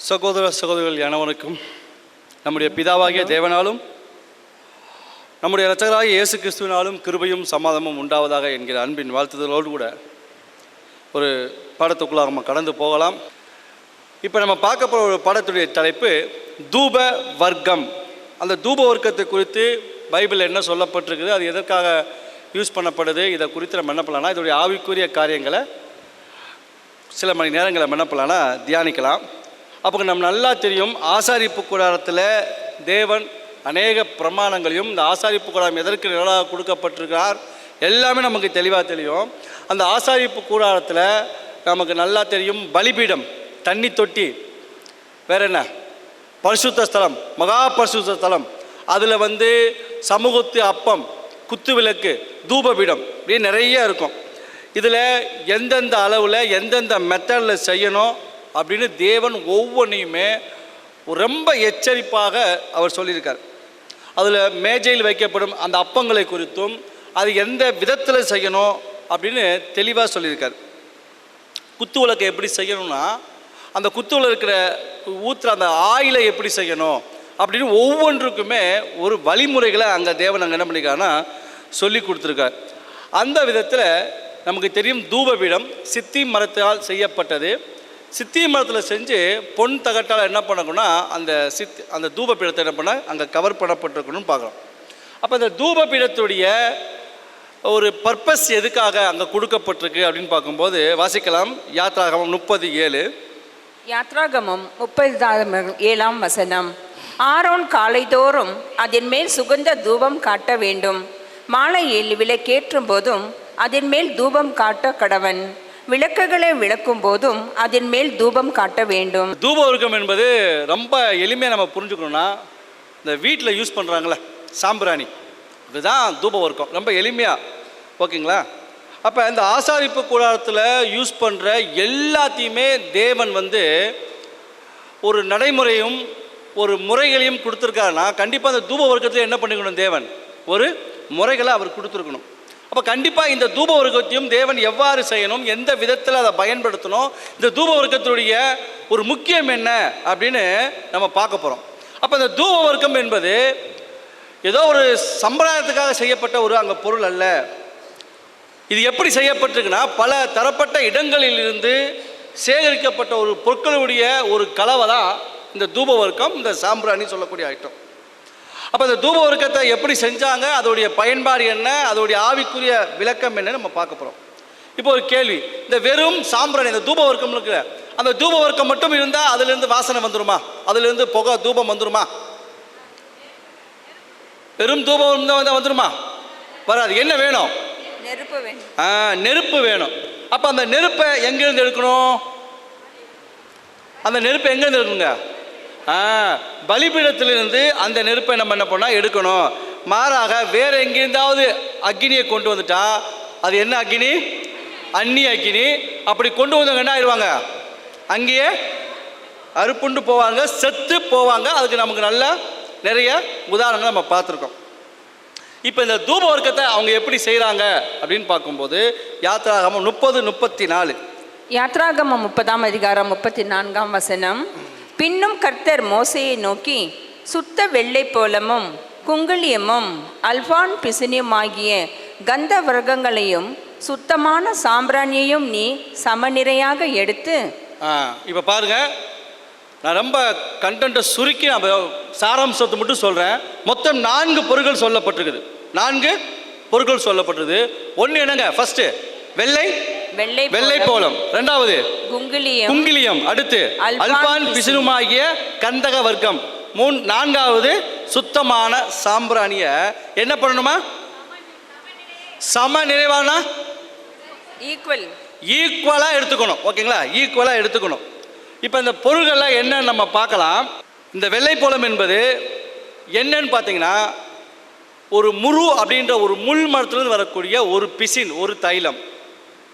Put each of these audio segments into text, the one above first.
சகோதர சகோதரிகள் அனைவருக்கும் நம்முடைய பிதாவாகிய தேவனாலும் நம்முடைய இரட்சகராகிய இயேசு கிறிஸ்துவினாலும் கிருபையும் சமாதானமும் உண்டாவதாக என்கிற அன்பின் வாழ்த்துதலோடு கூட ஒரு பாடத்துக்குள்ளாக நம்ம கடந்து போகலாம். இப்போ நம்ம பார்க்க போகிற ஒரு பாடத்துடைய தலைப்பு தூப வர்க்கம். அந்த தூப வர்க்கத்தை குறித்து பைபிளில் என்ன சொல்லப்பட்டிருக்குது, அது எதற்காக யூஸ் பண்ணப்படுது, இதை குறித்து நம்ம என்ன பண்ணலாம்னா இதோடைய ஆவிக்குரிய காரியங்களை சில மணி நேரங்களை என்ன பண்ணலாம்னா தியானிக்கலாம். அப்போ நம்ம நல்லா தெரியும், ஆசாரிப்பு கூடாரத்தில் தேவன் அநேக பிரமாணங்களையும் இந்த ஆசாரிப்பு கூடாரம் எதற்கு நிழலாக கொடுக்கப்பட்டிருக்கிறார் எல்லாமே நமக்கு தெளிவாக தெரியும். அந்த ஆசாரிப்பு கூடாரத்தில் நமக்கு நல்லா தெரியும் பலிபீடம், தண்ணி தொட்டி, வேற என்ன பரிசுத்த ஸ்தலம், மகா பரிசுத்த ஸ்தலம், அதில் சமூகத்து அப்பம், குத்து விளக்கு, தூபபீடம் இப்படி நிறைய இருக்கும். இதில் எந்தெந்த அளவில் எந்தெந்த மெத்தடில் செய்யணும் அப்படின்னு தேவன் ஒவ்வொன்றையுமே ரொம்ப எச்சரிப்பாக அவர் சொல்லியிருக்கார். அதில் மேஜையில் வைக்கப்படும் அந்த அப்பங்களை குறித்தும் அது எந்த விதத்தில் செய்யணும் அப்படின்னு தெளிவாக சொல்லியிருக்கார். குத்து விளக்கை எப்படி செய்யணும்னா அந்த குத்துவில் இருக்கிற ஊற்றுற அந்த ஆயிலை எப்படி செய்யணும் அப்படின்னு ஒவ்வொன்றுக்குமே ஒரு வழிமுறைகளை அங்கே தேவன் அங்கே என்ன பண்ணியிருக்காருன்னா சொல்லி கொடுத்துருக்கார். அந்த விதத்தில் நமக்கு தெரியும் தூபபீடம் சித்தி மரத்தால் செய்யப்பட்டது. சித்தி மரத்தில் செஞ்சு பொன் தகட்டால் என்ன பண்ணணும்னா அந்த தூபபீடத்தை என்ன பண்ண அங்கே கவர் பண்ணப்பட்டிருக்கணும்னு பார்க்குறோம். அப்போ இந்த தூபபீடத்துடைய ஒரு பர்பஸ் எதுக்காக அங்கே கொடுக்கப்பட்டிருக்கு அப்படின்னு பார்க்கும்போது வாசிக்கலாம். யாத்ராகமம் 30:7. யாத்ராகமம் 30:7 ஆரோன் காலைதோறும் அதன் மேல் சுகந்த தூபம் காட்ட வேண்டும். மாலையில் விளக்கேற்றும் போதும் அதன் மேல் தூபம் காட்ட கடவன். விளக்குகளை விளக்கும் போதும் அதன் மேல் தூபம் காட்ட வேண்டும். தூப வர்க்கம் என்பது ரொம்ப எளிமையாக நம்ம புரிஞ்சுக்கணும்னா இந்த வீட்டில் யூஸ் பண்ணுறாங்களே சாம்பிராணி, இதுதான் தூப வர்க்கம், ரொம்ப எளிமையாக. ஓகேங்களா? அப்போ இந்த ஆசாரிப்பு கூடாரத்தில் யூஸ் பண்ணுற எல்லாத்தையுமே தேவன் ஒரு நடைமுறையும் ஒரு முறைகளையும் கொடுத்துருக்காருன்னா கண்டிப்பாக அந்த தூப வர்க்கத்தில் என்ன பண்ணிக்கணும், தேவன் ஒரு முறைகளை அவர் கொடுத்துருக்கணும். அப்போ கண்டிப்பாக இந்த தூப வர்க்கத்தையும் தேவன் எவ்வாறு செய்யணும், எந்த விதத்தில் அதை பயன்படுத்தணும், இந்த தூப வர்க்கத்துடைய ஒரு முக்கியம் என்ன அப்படின்னு நம்ம பார்க்க போகிறோம். அப்போ இந்த தூப வர்க்கம் என்பது ஏதோ ஒரு சம்பிரதாயத்துக்காக செய்யப்பட்ட ஒரு அங்கே பொருள் அல்ல. இது எப்படி செய்யப்பட்டிருக்குன்னா பல தரப்பட்ட இடங்களிலிருந்து சேகரிக்கப்பட்ட ஒரு பொருட்களுடைய ஒரு கலவை தான் இந்த தூப வர்க்கம், இந்த சாம்பிராணி சொல்லக்கூடிய ஐட்டம். அப்போ இந்த தூப வர்க்கத்தை எப்படி செஞ்சாங்க, அதோடைய பயன்பாடு என்ன, அதோடைய ஆவிக்குரிய விளக்கம் என்ன நம்ம பார்க்க போகிறோம். இப்போ ஒரு கேள்வி, இந்த வெறும் சாம்பிராணி இந்த தூப வர்க்கம் இருக்கிற அந்த தூப வர்க்கம் மட்டும் இருந்தால் அதுலேருந்து வாசனை வந்துடுமா, அதுலேருந்து புகை தூபம் வந்துடுமா? வெறும் தூபம் வந்துடுமா? வராது. என்ன வேணும்? நெருப்பு வேணும். நெருப்பு வேணும். அப்போ அந்த நெருப்பை எங்கேருந்து எடுக்கணும்? அந்த நெருப்பை எங்கேருந்து எடுக்கணுங்க? பலிபீடத்திலிருந்து அந்த நெருப்பை நம்ம என்ன பண்ணால் எடுக்கணும். மாறாக வேற எங்கேருந்தாவது அக்னியை கொண்டு வந்துட்டா அது என்ன அக்னி? அந்நிய அக்னி. அப்படி கொண்டு வந்தவங்க என்ன ஆயிடுவாங்க? அங்கேயே அறுப்புண்டு போவாங்க, செத்து போவாங்க. அதுக்கு நமக்கு நல்ல நிறைய உதாரணங்கள் நம்ம பார்த்துருக்கோம். இப்போ இந்த தூப வர்க்கத்தை அவங்க எப்படி செய்கிறாங்க அப்படின்னு பார்க்கும்போது யாத்ராகமம் 30:34. யாத்ராகமம் 30:34 பின்னும் கர்த்தர் மோசையை நோக்கி, சுத்த வெள்ளை போலமும் குங்குளியமும் அல்பான் பிசினியுமாகிய கந்த வர்க்கங்களையும் சுத்தமான சாம்பிராணியையும் நீ சமநிறையாக எடுத்து. இப்போ பாருங்க, நான் ரொம்ப கண்டென்ட்டை சுருக்கி நான் சாராம்சத்தை மட்டும் சொல்கிறேன். மொத்தம் 4 பொருட்கள் சொல்லப்பட்டிருக்குது. 4 பொருட்கள் சொல்லப்பட்டிருக்குது. ஒன்று என்னங்க? ஃபர்ஸ்ட் வெள்ளை போலம், இரண்டாவது குங்கிலியம், அடுத்து அல்பான் பிசினுமாகிய கந்தக வர்க்கம், நான்காவது சுத்தமான சாம்பிராணிய என்ன பண்ணணுமா? சம நிறைவான ஈக்குவலா எடுத்துக்கணும். ஓகேங்களா? ஈக்குவலா எடுத்துக்கணும். இப்போ இந்த பொருள்கள்லாம் என்ன நம்ம பார்க்கலாம். இந்த வெள்ளை போலம் என்பது என்னன்னு பார்த்தீங்கன்னா ஒரு முரு அப்படின்ற ஒரு முள் மரத்துலேருந்து வரக்கூடிய ஒரு பிசின், ஒரு தைலம்.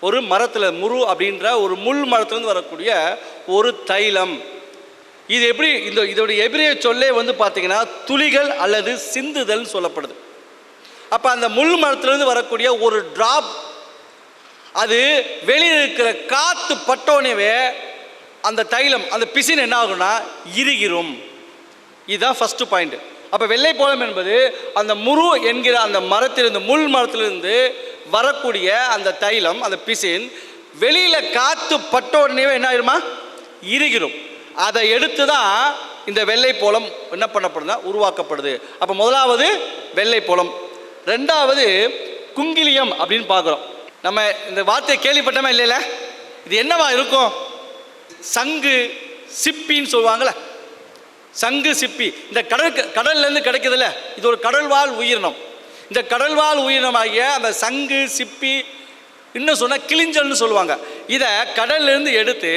ஒரு மரத்தில் முரு அப்படின்ற ஒரு முள் மரத்துலேருந்து வரக்கூடிய ஒரு தைலம். இது எப்படி இதோடைய எபிரேய சொல்லே பார்த்தீங்கன்னா துளிகள் அல்லது சிந்துதல் சொல்லப்படுது. அப்போ அந்த முள் மரத்துலேருந்து வரக்கூடிய ஒரு டிராப் அது வெளியில் இருக்கிற காற்று பட்டோனவே அந்த தைலம் அந்த பிசின் என்ன ஆகும்னா இறுகிரும். இதுதான் ஃபஸ்ட்டு பாயிண்ட். அப்போ வெள்ளைப்போளம் என்பது அந்த முரு என்கிற அந்த மரத்திலிருந்து, முள் மரத்திலிருந்து வரக்கூடிய அந்த தைலம், அந்த பிசின் வெளியில் காற்று பட்ட உடனே என்ன ஆயிருமா, இறுகிரும். அதை எடுத்து தான் இந்த வெள்ளைப்போளம் என்ன பண்ணப்படுதுன்னா உருவாக்கப்படுது. அப்போ முதலாவது வெள்ளைப்போளம், ரெண்டாவது குங்கிலியம் அப்படின்னு பார்க்குறோம். நம்ம இந்த வார்த்தையை கேள்விப்பட்டோமா இல்லைல்ல? இது என்னவா இருக்கும்? சங்கு சிப்பின்னு சொல்லுவாங்கள்ல, சங்கு சிப்பி. இந்த கடல்லேருந்து கிடைக்குதுல்ல, இது ஒரு கடல்வாழ் உயிரினம். இந்த கடல்வாழ் உயிரினமாகிய அந்த சங்கு சிப்பி, இன்னும் சொன்னால் கிளிஞ்சல்னு சொல்லுவாங்க. இதை கடல்லேருந்து எடுத்து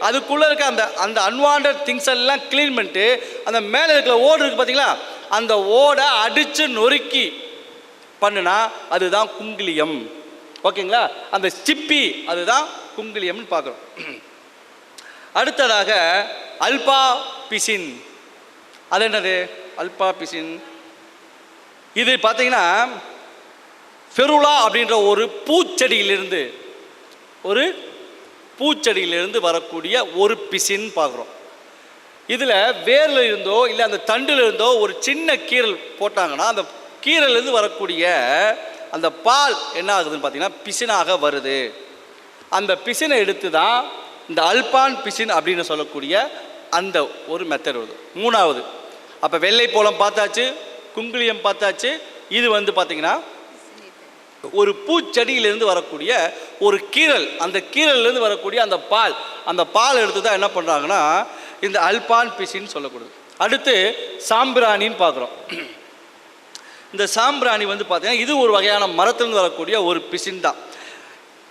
அதுக்குள்ளே இருக்க அந்த அந்த அன்வான்ட் திங்ஸ் எல்லாம் க்ளீன் பண்ணிட்டு அந்த மேலே இருக்கிற ஓடு இருக்குது பார்த்தீங்களா, அந்த ஓடை அடித்து நொறுக்கி பண்ணுனா அதுதான் குங்கிலியம். ஓகேங்களா? அந்த சிப்பி அதுதான் குங்கிலியம்னு பார்க்குறோம். அடுத்ததாக அல்பா பிசின். அது என்னது அல்பா பிசின்? இது பார்த்தீங்கன்னா ஃபெருலா அப்படின்ற ஒரு பூச்செடியிலிருந்து வரக்கூடிய ஒரு பிசின் பார்க்குறோம். இதில் வேரில் இருந்தோ இல்லை அந்த தண்டில் இருந்தோ ஒரு சின்ன கீரல் போட்டாங்கன்னா அந்த கீரலிருந்து வரக்கூடிய அந்த பால் என்ன ஆகுதுன்னு பார்த்தீங்கன்னா பிசினாக வருது. அந்த பிசினை எடுத்து தான் இந்த அல்பான் பிசின் அப்படின்னு சொல்லக்கூடிய அந்த ஒரு மெத்தட் வருது. மூணாவது, அப்போ வெள்ளைப்போளம் பார்த்தாச்சு, குங்கிலியம் பார்த்தாச்சு. இது வந்து பார்த்தீங்கன்னா ஒரு பூச்செடியிலிருந்து வரக்கூடிய ஒரு கீரல், அந்த கீரலிருந்து வரக்கூடிய அந்த பால் எடுத்து தான் என்ன பண்ணுறாங்கன்னா இந்த அல்பான் பிசின்னு சொல்லக்கூடாது. அடுத்து சாம்பிராணின்னு பார்க்குறோம். இந்த சாம்பிராணி வந்து பார்த்தீங்கன்னா இது ஒரு வகையான மரத்திலிருந்து வரக்கூடிய ஒரு பிசின் தான்.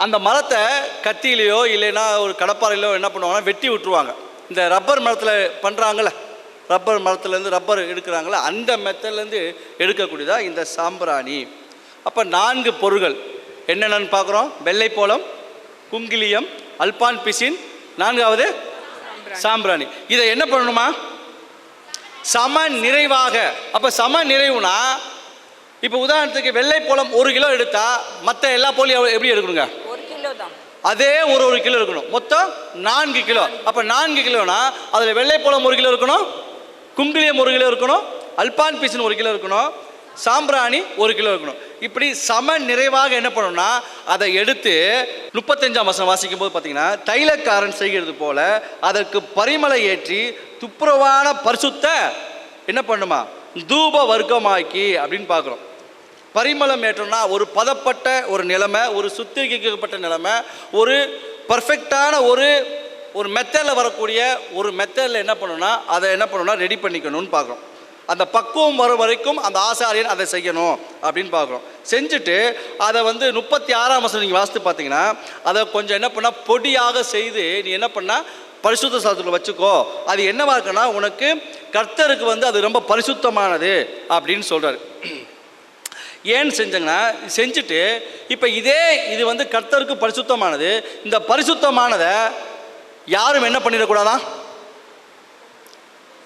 அந்த மரத்தை கத்தியிலையோ இல்லைன்னா ஒரு கடப்பாறையிலையோ என்ன பண்ணுவாங்கன்னா வெட்டி விட்டுருவாங்க. இந்த ரப்பர் மரத்தில் பண்ணுறாங்கள, ரப்பர் மரத்துலேருந்து ரப்பர் எடுக்கிறாங்கள, அந்த மெத்தட்லேருந்து எடுக்கக்கூடியதாக இந்த சாம்பிராணி. அப்போ 4 பொருள்கள் என்னென்னு பார்க்குறோம்: வெள்ளைப்போளம், குங்கிலியம், அல்பான் பிசின், 4வது சாம்பிராணி. இதை என்ன பண்ணணுமா? சம நிறைவாக. அப்போ சம நிறைவுனா இப்போ உதாரணத்துக்கு வெள்ளைப்போளம் 1 கிலோ எடுத்தால் மற்ற எல்லா பொருளையும் எப்படி எடுக்கணுங்க? 1 கிலோ தான். அதே ஒரு கிலோ இருக்கணும். மொத்தம் 4 கிலோ. அப்போ 4 கிலோனா அதில் வெள்ளைப்போளம் 1 கிலோ இருக்கணும், குங்கிலியம் 1 கிலோ இருக்கணும், அல்பான் பிசின் 1 கிலோ இருக்கணும், சாம்பிராணி 1 கிலோ இருக்கணும். இப்படி சம நிறைவாக என்ன பண்ணணும்னா அதை எடுத்து 35ஆம் வசனம் வாசிக்கும் போது பார்த்தீங்கன்னா, தைலக்காரன் செய்கிறது போல அதற்கு பரிமள ஏற்றி துப்புரவான பரிசுத்த என்ன பண்ணுமா தூப வர்க்கமாக்கி அப்படின்னு பார்க்குறோம். பரிமளம் ஏற்றோம்னா ஒரு பதப்பட்ட ஒரு நிலைமை, ஒரு சுத்திகரிக்கப்பட்ட நிலைமை, ஒரு பர்ஃபெக்டான ஒரு மெத்தடில் வரக்கூடிய ஒரு மெத்தடில் என்ன பண்ணணும்னா அதை என்ன பண்ணணும்னா ரெடி பண்ணிக்கணும்னு பார்க்குறோம். அந்த பக்குவம் வரும் வரைக்கும் அந்த ஆசாரியன் அதை செய்யணும் அப்படின்னு பார்க்குறோம். செஞ்சுட்டு அதை வந்து 36ஆம் வசனம் நீங்கள் வாசித்து பார்த்தீங்கன்னா, அதை கொஞ்சம் என்ன பண்ணால் பொடியாக செய்து நீ என்ன பண்ணால் பரிசுத்த ஸ்தலத்தில் வச்சுக்கோ. அது என்னவா இருக்குன்னா உனக்கு கர்த்தருக்கு வந்து அது ரொம்ப பரிசுத்தமானது அப்படின்னு சொல்கிறார். ஏன்னு செஞ்சாங்கன்னா செஞ்சுட்டு இப்போ இது வந்து கர்த்தருக்கு பரிசுத்தமானது. இந்த பரிசுத்தமானதை யாரும் என்ன பண்ணிடக்கூடாதா?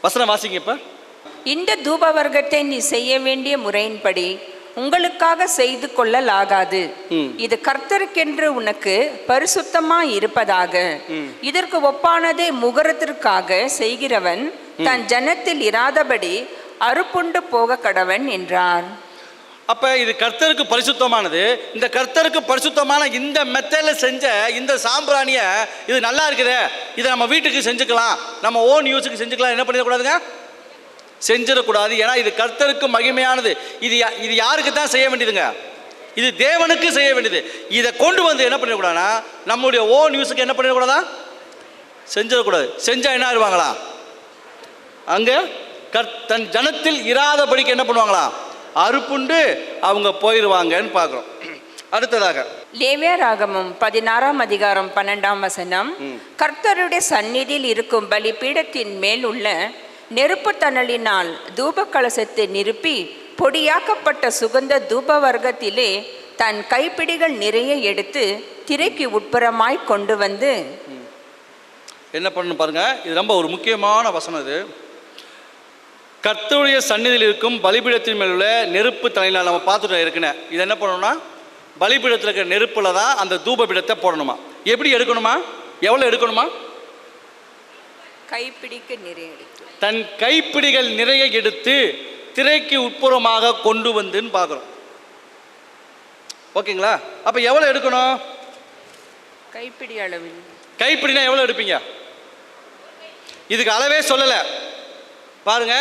வசனம் வாசிங்க. இப்போ இந்த தூப வர்க்கத்தை நீ செய்ய வேண்டிய முறையின்படி உங்களுக்காக செய்து கொள்ளலாகாது. இது கர்த்தருக்கென்று உனக்கு பரிசுத்தமா இருப்பதாக. இதற்கு ஒப்பானதை முகரத்திற்காக செய்கிறவன் தன் ஜனத்தில் இராதபடி அறுப்புண்டு போக கடவன் என்றார். அப்ப இது கர்த்தருக்கு பரிசுத்தமானது. இந்த கர்த்தருக்கு பரிசுத்தமான இந்த மெத்தடில் செஞ்ச இந்த சாம்பிராணிய இது நல்லா இருக்குது, இதை நம்ம வீட்டுக்கு செஞ்சுக்கலாம், நம்ம ஓன் யூஸுக்கு செஞ்சுக்கலாம், என்ன பண்ணிடக்கூடாதுங்க? செஞ்சிடக்கூடாது. ஏன்னா இது கர்த்தருக்கு மகிமையானது. இது யாருக்கு தான் செய்ய வேண்டியதுங்க? இது தேவனுக்கு செய்ய வேண்டியது. இதை கொண்டு வந்து என்ன பண்ணிடக்கூடாதுன்னா நம்முடைய ஓன் யூஸுக்கு என்ன பண்ணிடக்கூடாதா? செஞ்சிடக்கூடாது. செஞ்சா என்ன ஆயிடுவாங்களா? அங்கே தன் ஜனத்தில் இராதபடிக்கு என்ன பண்ணுவாங்களா? அறுப்புண்டு அவங்க போயிடுவாங்கன்னு பார்க்குறோம். அடுத்ததாக லேவியராகமம் 16ஆம் அதிகாரம் 12ஆம் வசனம், கர்த்தருடைய சந்நிதியில் இருக்கும் பலிபீடத்தின் மேல் உள்ள நெருப்பு தணலினால் தூப கலசத்தை நிரப்பி பொடியாக்கப்பட்ட சுகந்த தூப வர்க்கத்திலே தன் கைப்பிடிகள் நிறைய எடுத்து திரைக்கு உட்புறமாய் கொண்டு வந்து என்ன பண்ணணும் பாருங்க. இது ரொம்ப ஒரு முக்கியமான வசனம். இது கர்த்தருடைய சந்நிதியில் இருக்கும் பலிபீடத்தின் மேல் உள்ள நெருப்பு தணலினால் நம்ம பார்த்துட்டு இருக்குன்னு. இது என்ன பண்ணணும்னா பலிபீடத்தில் இருக்கிற நெருப்பில் தான் அந்த தூப பீடத்தை போடணுமா. எப்படி எடுக்கணுமா? எவ்வளோ எடுக்கணுமா? கைப்பிடிக்கு நிறைய எடுத்து தன் கைப்பிடிகள் நிறைய எடுத்து திரைக்கு உட்புறமாக கொண்டு வந்துன்னு பார்க்குறோம். ஓகேங்களா? அப்போ எவ்வளோ எடுக்கணும்? கைப்பிடி அளவில். கைப்பிடினா எவ்வளோ எடுப்பீங்க? இதுக்கு அளவே சொல்லலை பாருங்க.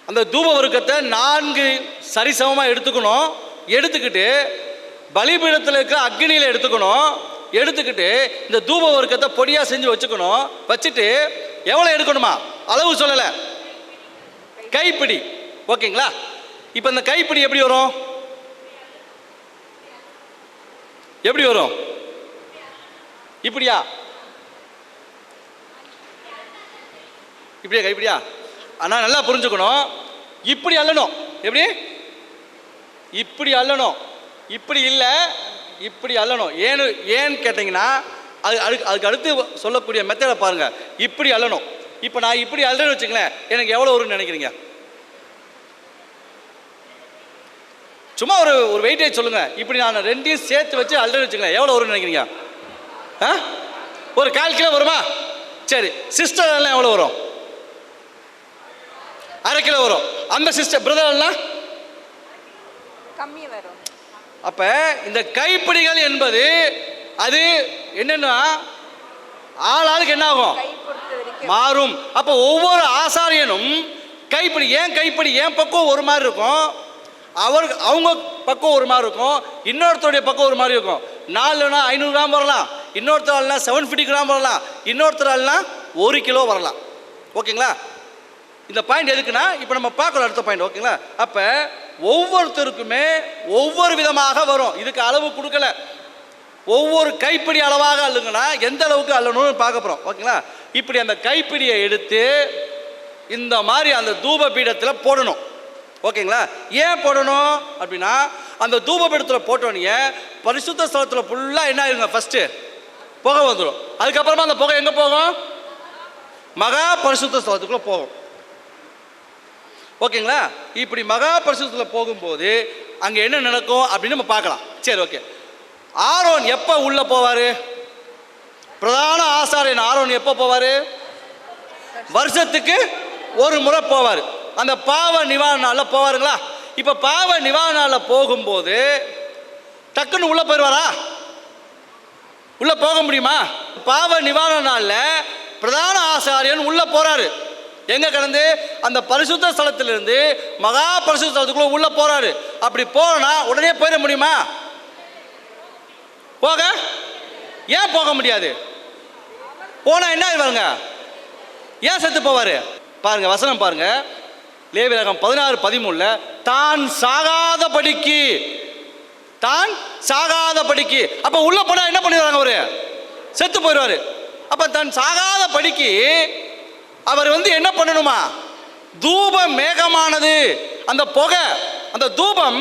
அந்த தூப வர்க்கத்தை 4 சரிசமமாக எடுத்துக்கணும். எடுத்துக்கிட்டு பலிபீடத்தில் இருக்கிற அக்னியில் எடுத்துக்கணும். எடுத்துக்கிட்டு இந்த தூப வர்க்கத்தை பொடியாக செஞ்சு வச்சுக்கணும். வச்சுட்டு எவ்வளோ எடுக்கணுமா? அளவு சொல்லலை, கைப்பிடி. ஓகேங்களா? இப்போ இந்த கைப்பிடி எப்படி வரும்? எப்படி வரும்? இப்படியா? இப்படியா? கைப்பிடியா? ஆனால் நல்லா புரிஞ்சுக்கணும். இப்படி அள்ளணும். எப்படி? இப்படி அள்ளணும். இப்படி இல்லை, இப்படி அள்ளணும். ஏன்னு கேட்டிங்கன்னா அதுக்கு அடுத்து சொல்லக்கூடிய மெத்தடை பாருங்கள். இப்படி அள்ளணும். இப்போ நான் இப்படி அள்ளுறேன்னு வச்சுங்களேன், எனக்கு எவ்வளோ வரும்னு நினைக்கிறீங்க? சும்மா ஒரு வெயிட்டேஜ் சொல்லுங்கள். இப்படி நான் 2ஐயும் சேர்த்து வச்சு அள்ளுறேன்னு வச்சுங்களேன், எவ்வளோ வரும்னு நினைக்கிறீங்க? ஒரு 1/4 கிலோ வருமா? சரி, சிஸ்டர் எல்லாம் எவ்வளோ வரும்? 1/2 கிலோ வரும். அந்த சிஸ்டர் பிரதர் எல்லாம் கம்மி வரும். அப்போ இந்த கைப்பிடிகள் என்பது அது என்னன்னா ஆளுக்கு என்ன ஆகும்? மாறும். அப்போ ஒவ்வொரு ஆசாரியனும் கைப்பிடி, ஏன் கைப்பிடி ஏன் பக்கம் ஒரு மாதிரி இருக்கும், அவங்க பக்கம் ஒரு மாதிரி இருக்கும், இன்னொருத்தருடைய பக்கம் ஒரு மாதிரி இருக்கும். 4னா 500 கிராம் வரலாம், இன்னொருத்தர் ஆள்னா 750 கிராம் வரலாம், இன்னொருத்தர் ஆள்னா 1 கிலோ வரலாம். ஓகேங்களா? இந்த பாயிண்ட் எதுக்குன்னா இப்போ நம்ம பார்க்குறோம் அடுத்த பாயிண்ட். ஓகேங்களா? அப்போ ஒவ்வொருத்தருக்குமே ஒவ்வொரு விதமாக வரும். இதுக்கு அளவு கொடுக்கல. ஒவ்வொரு கைப்பிடி அளவாக அள்ளுங்கன்னா எந்த அளவுக்கு அள்ளணும்னு பார்க்க போகிறோம். ஓகேங்களா? இப்படி அந்த கைப்பிடியை எடுத்து இந்த மாதிரி அந்த தூப பீடத்தில் போடணும். ஓகேங்களா? ஏன் போடணும் அப்படின்னா அந்த தூப பீடத்தில் போட்டோன்னே பரிசுத்த ஸ்தலத்தில் ஃபுல்லாக என்ன ஆயிருங்க? ஃபஸ்ட்டு புகை வந்துடும். அதுக்கப்புறமா அந்த புகை எங்கே போகும்? மகா பரிசுத்த ஸ்தலத்துக்குள்ளே போகும். ஓகேங்களா? இப்படி மகா பரிசுத்தத்தில் போகும்போது அங்கே என்ன நடக்கும் அப்படின்னு நம்ம பார்க்கலாம். சரி, ஓகே. ஆரோன் எப்போ உள்ளே போவார்? பிரதான ஆசாரியன் ஆரோன் எப்போ போவார்? வருஷத்துக்கு ஒரு முறை போவார். அந்த பாவ நிவாரண நாளில் போவாருங்களா? இப்போ பாவ நிவாரண நாளில் போகும்போது டக்குன்னு உள்ளே போயிடுவாரா? உள்ளே போக முடியுமா? பாவ நிவாரண நாளில் பிரதான ஆசாரியன் உள்ளே போகிறாரு. எங்கே கடந்து? அந்த பரிசுத்த ஸ்தலத்திலிருந்து மகா பரிசுத்த ஸ்தலத்துக்குள்ளே உள்ளே போகிறாரு. அப்படி போனா உடனே போயிட முடியுமா? போக ஏன் போக முடியாது? போனால் என்ன ஆயிடுவாருங்க? ஏன் செத்து போவார்? பாருங்க, வசனம் பாருங்க. லேவியராகமம் 16:13 தான் சாகாதபடிக்கு, தான் சாகாதபடிக்கு. அப்போ உள்ள போனா என்ன பண்ணிடுவாங்க? அவரு செத்து போயிடுவாரு. அப்ப தன் சாகாதபடிக்கு அவர் என்ன பண்ணணுமா? தூப மேகமானது, அந்த புகை, அந்த தூபம்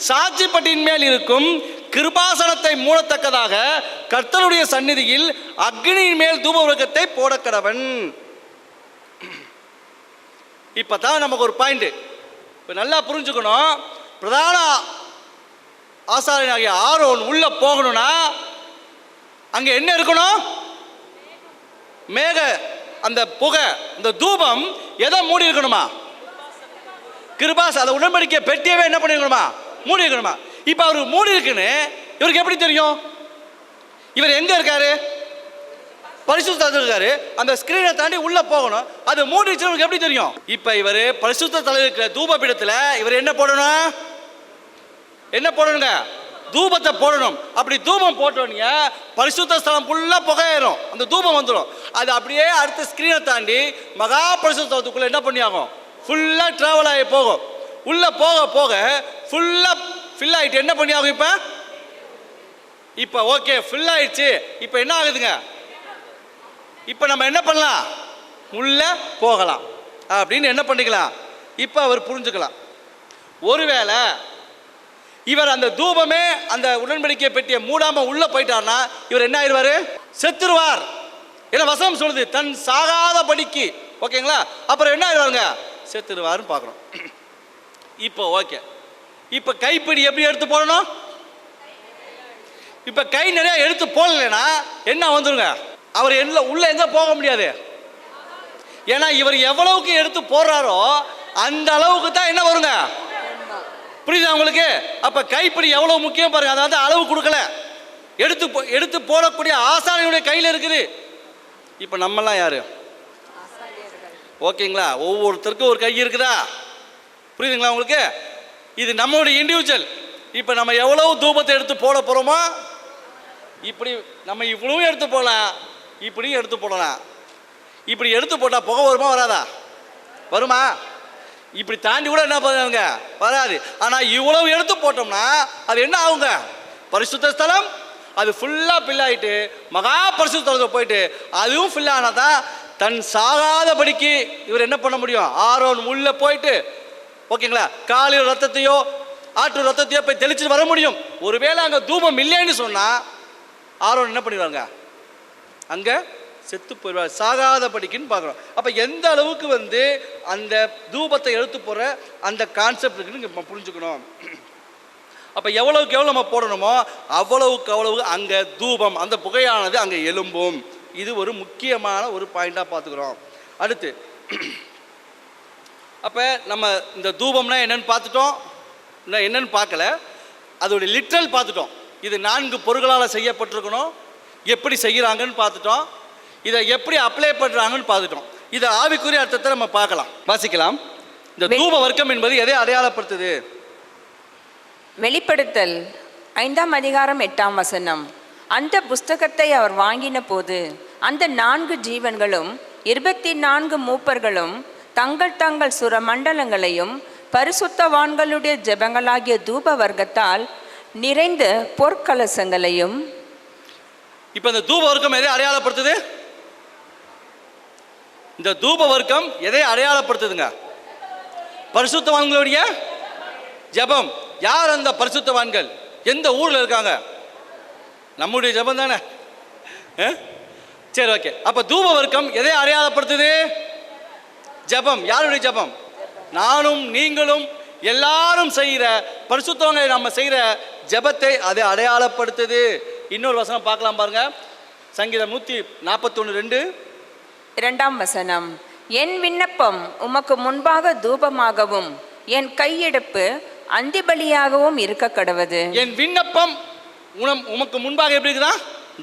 சாட்சிப்பட்டின் மேல் இருக்கும் கிருபாசனத்தை மூடத்தக்கதாக கர்த்தருடைய சந்நிதியில் அக்னியின் மேல் தூப விளக்கத்தை போட கடவன். இப்பதான் நமக்கு ஒரு பாயிண்ட் இப்போ நல்லா புரிஞ்சுக்கணும். பிரதான ஆசாரியனாகிய ஆரோன் உள்ள போகணும்னா அங்க என்ன இருக்கணும்? மேக, அந்த புகை, அந்த தூபம் எதை மூடி இருக்கணுமா? கிருபாஸ், அந்த உடன்படிக்கை பெட்டியவே என்ன பண்ணிருக்கணுமா? மூடி இருக்கணுமா? இப்போ அவருக்கு மூடி இருக்குன்னு இவருக்கு எப்படி தெரியும்? இவர் எங்க இருக்காரு? பரிசுத்த இருக்காரு. அந்த ஸ்கிரீனை தாண்டி உள்ள போகணும். அது மூடிச்சு எப்படி தெரியும்? இப்ப இவர் பரிசுத்த தலை இருக்கிற தூப பீடத்துல இவர் என்ன போடணும்? என்ன போடணுங்க? தூபத்தை போடணும். அப்படி தூபம் போட்டோன்னே பரிசுத்த ஸ்தலம் ஃபுல்லா புகையிரும், அந்த தூபம் வந்துடும். அது அப்படியே அடுத்த ஸ்கிரீனை தாண்டி மகா பரிசுத்தத்துக்குள்ள என்ன பண்ணி ஆகும்? ஃபுல்லா டிராவல் ஆகி போகும். உள்ள போக போக ஃபுல்லா ஃபில் ஆயிட்டு என்ன பண்ணி ஆகும்? இப்போ ஓகே, ஃபில் ஆயிடுச்சு. இப்போ என்ன ஆகுதுங்க? இப்போ நம்ம என்ன பண்ணலாம்? உள்ள போகலாம் அப்படின்னு என்ன பண்ணிக்கலாம்? இப்போ அவர் புரிஞ்சுக்கலாம். ஒருவேளை இவர் அந்த தூபமே அந்த உடன்படிக்கை பெட்டியை மூடாம உள்ள போயிட்டார்னா இவர் என்ன ஆயிடுவாரு? செத்துருவார். ஏன்னா வசனம் சொல்லுது தன் சாகாதபடிக்கு. ஓகேங்களா? அப்புறம் என்ன ஆயிடுவாருங்க? செத்துருவாருன்னு பார்க்குறோம். இப்போ ஓகே, இப்போ கைப்பிடி எப்படி எடுத்து போடணும்? இப்போ கை நிறைய எடுத்து போடலைன்னா என்ன வந்துருங்க? அவர் உள்ள எங்க போக முடியாது? ஏன்னா இவர் எவ்வளவுக்கு எடுத்து போடுறாரோ அந்த அளவுக்கு தான் என்ன வருங்க. புரியுதா உங்களுக்கு? அப்ப கைப்பிடி எவ்வளவு முக்கியம் பாருங்க. அதாவது அளவு கொடுக்கல, எடுத்து போடக்கூடிய ஆசாரியனுடைய கையில் இருக்குது. இப்ப நம்மலாம் யாரு? ஓகேங்களா? ஒவ்வொருத்தருக்கும் ஒரு கை இருக்குதா? புரியுதுங்களா உங்களுக்கு? இது நம்மளுடைய இண்டிவிஜுவல். இப்ப நம்ம எவ்வளவு தூபத்தை எடுத்து போட போறோமோ, இப்படி நம்ம இவ்வளவும் எடுத்து போடலாம், இப்படியும் எடுத்து போடலாம். இப்படி எடுத்து போட்டால் புகை வருமா வராதா? வருமா? இப்படி தாண்டி கூட என்ன பண்ணுவாங்க, வராது. ஆனால் இவ்வளவு எடுத்து போட்டோம்னா அது என்ன ஆகுங்க, பரிசுத்த ஸ்தலம் அது ஃபுல்லாக ஃபில் ஆகிட்டு மகா பரிசுத்த ஸ்தலத்துக்கு போயிட்டு அதுவும் ஃபில் ஆனால் தான் தன் சாகாதபடிக்கு இவர் என்ன பண்ண முடியும். ஆரோன் உள்ள போயிட்டு ஓகேங்களா, காலையில் ரத்தத்தையோ ஆற்று ரத்தத்தையோ போய் தெளிச்சுட்டு வர முடியும். ஒருவேளை அங்கே தூபம் இல்லைன்னு சொன்னால் ஆரோன் என்ன பண்ணிடுவாங்க, அங்கே செத்து போயிடுவார், சாகாதபடிக்குன்னு பார்க்குறோம். அப்போ எந்த அளவுக்கு அந்த தூபத்தை எடுத்து போகிற அந்த கான்செப்ட் இருக்குன்னு நம்ம புரிஞ்சுக்கணும். அப்போ எவ்வளவுக்கு எவ்வளோ நம்ம போடணுமோ அவ்வளவுக்கு அவ்வளவு அங்கே தூபம் அந்த புகையானது அங்கே எழும்பும். இது ஒரு முக்கியமான ஒரு பாயிண்டாக பார்த்துக்கிறோம். அடுத்து அப்போ நம்ம இந்த தூபம்னா என்னென்னு பார்த்துட்டோம், இன்னும் என்னென்னு பார்க்கல, அதோடைய லிட்ரல் பார்த்துட்டோம். இது 4 பொருட்களால் செய்யப்பட்டிருக்கணும், எப்படி செய்கிறாங்கன்னு பார்த்துட்டோம், இதை எப்படி அப்ளை பண்ணுறாங்கன்னு பார்த்துட்டோம். இதை ஆவிக்குரிய அர்த்தத்தை நம்ம பார்க்கலாம், வாசிக்கலாம். இந்த தூப வர்க்கம் என்பது எதை அடையாளப்படுத்துது? வெளிப்படுத்தல் 5ஆம் அதிகாரம் 8ஆம் வசனம். அந்த புஸ்தகத்தை அவர் வாங்கின போது அந்த 4 ஜீவன்களும் 24 மூப்பர்களும் தங்கள் தங்கள் சுர மண்டலங்களையும் பரிசுத்தவான்களுடைய ஜெபங்களாகிய தூப வர்க்கத்தால் நிறைந்த பொற்கலசங்களையும். இப்போ இந்த தூப வர்க்கம் எதை அடையாளப்படுத்துது? இந்த தூப வர்க்கம் எதை அடையாளப்படுத்துதுங்க? பரிசுத்தவான்களுடைய ஜெபம். யார் அந்த பரிசுத்தவான்கள்? எந்த ஊரில் இருக்காங்க? நம்முடைய ஜெபம் தானே. சரி, ஓகே. அப்போ தூப வர்க்கம் எதை அடையாளப்படுத்துது? ஜெபம். யாருடைய ஜெபம்? நானும் நீங்களும் எல்லாரும் செய்கிற பரிசுத்தவங்க நம்ம செய்கிற ஜெபத்தை அதை அடையாளப்படுத்துது. இன்னொரு வசனம் பார்க்கலாம் பாருங்க, சங்கீதம் 141:2 2ஆம் வசனம். என் விண்ணப்பம் உமக்கு முன்பாக தூபமாகவும் என் கையெடுப்பு அந்திபலியாகவும் இருக்க கடவது. என் விண்ணப்பம் உமக்கு முன்பாக எப்படி இருக்குதா?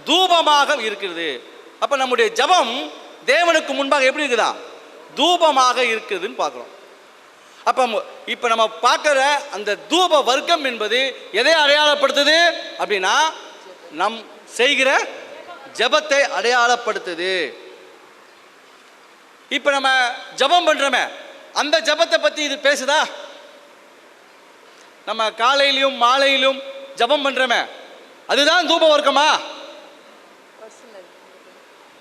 தூபமாக இருக்கிறது. அப்ப நம்முடைய ஜெபம் தேவனுக்கு முன்பாக எப்படி இருக்குதா? தூபமாக இருக்குதுன்னு பார்க்குறோம். அப்போ இப்போ நம்ம பார்க்குற அந்த தூப வர்க்கம் என்பது எதை அடையாளப்படுத்துது அப்படின்னா, நம் செய்கிற ஜெபத்தை அடையாளப்படுத்துது. இப்போ நம்ம ஜெபம் பண்ணுறோமே, அந்த ஜெபத்தை பற்றி இது பேசுதா? நம்ம காலையிலும் மாலையிலும் ஜெபம் பண்ணுறோமே, அதுதான் தூப வர்க்கமா?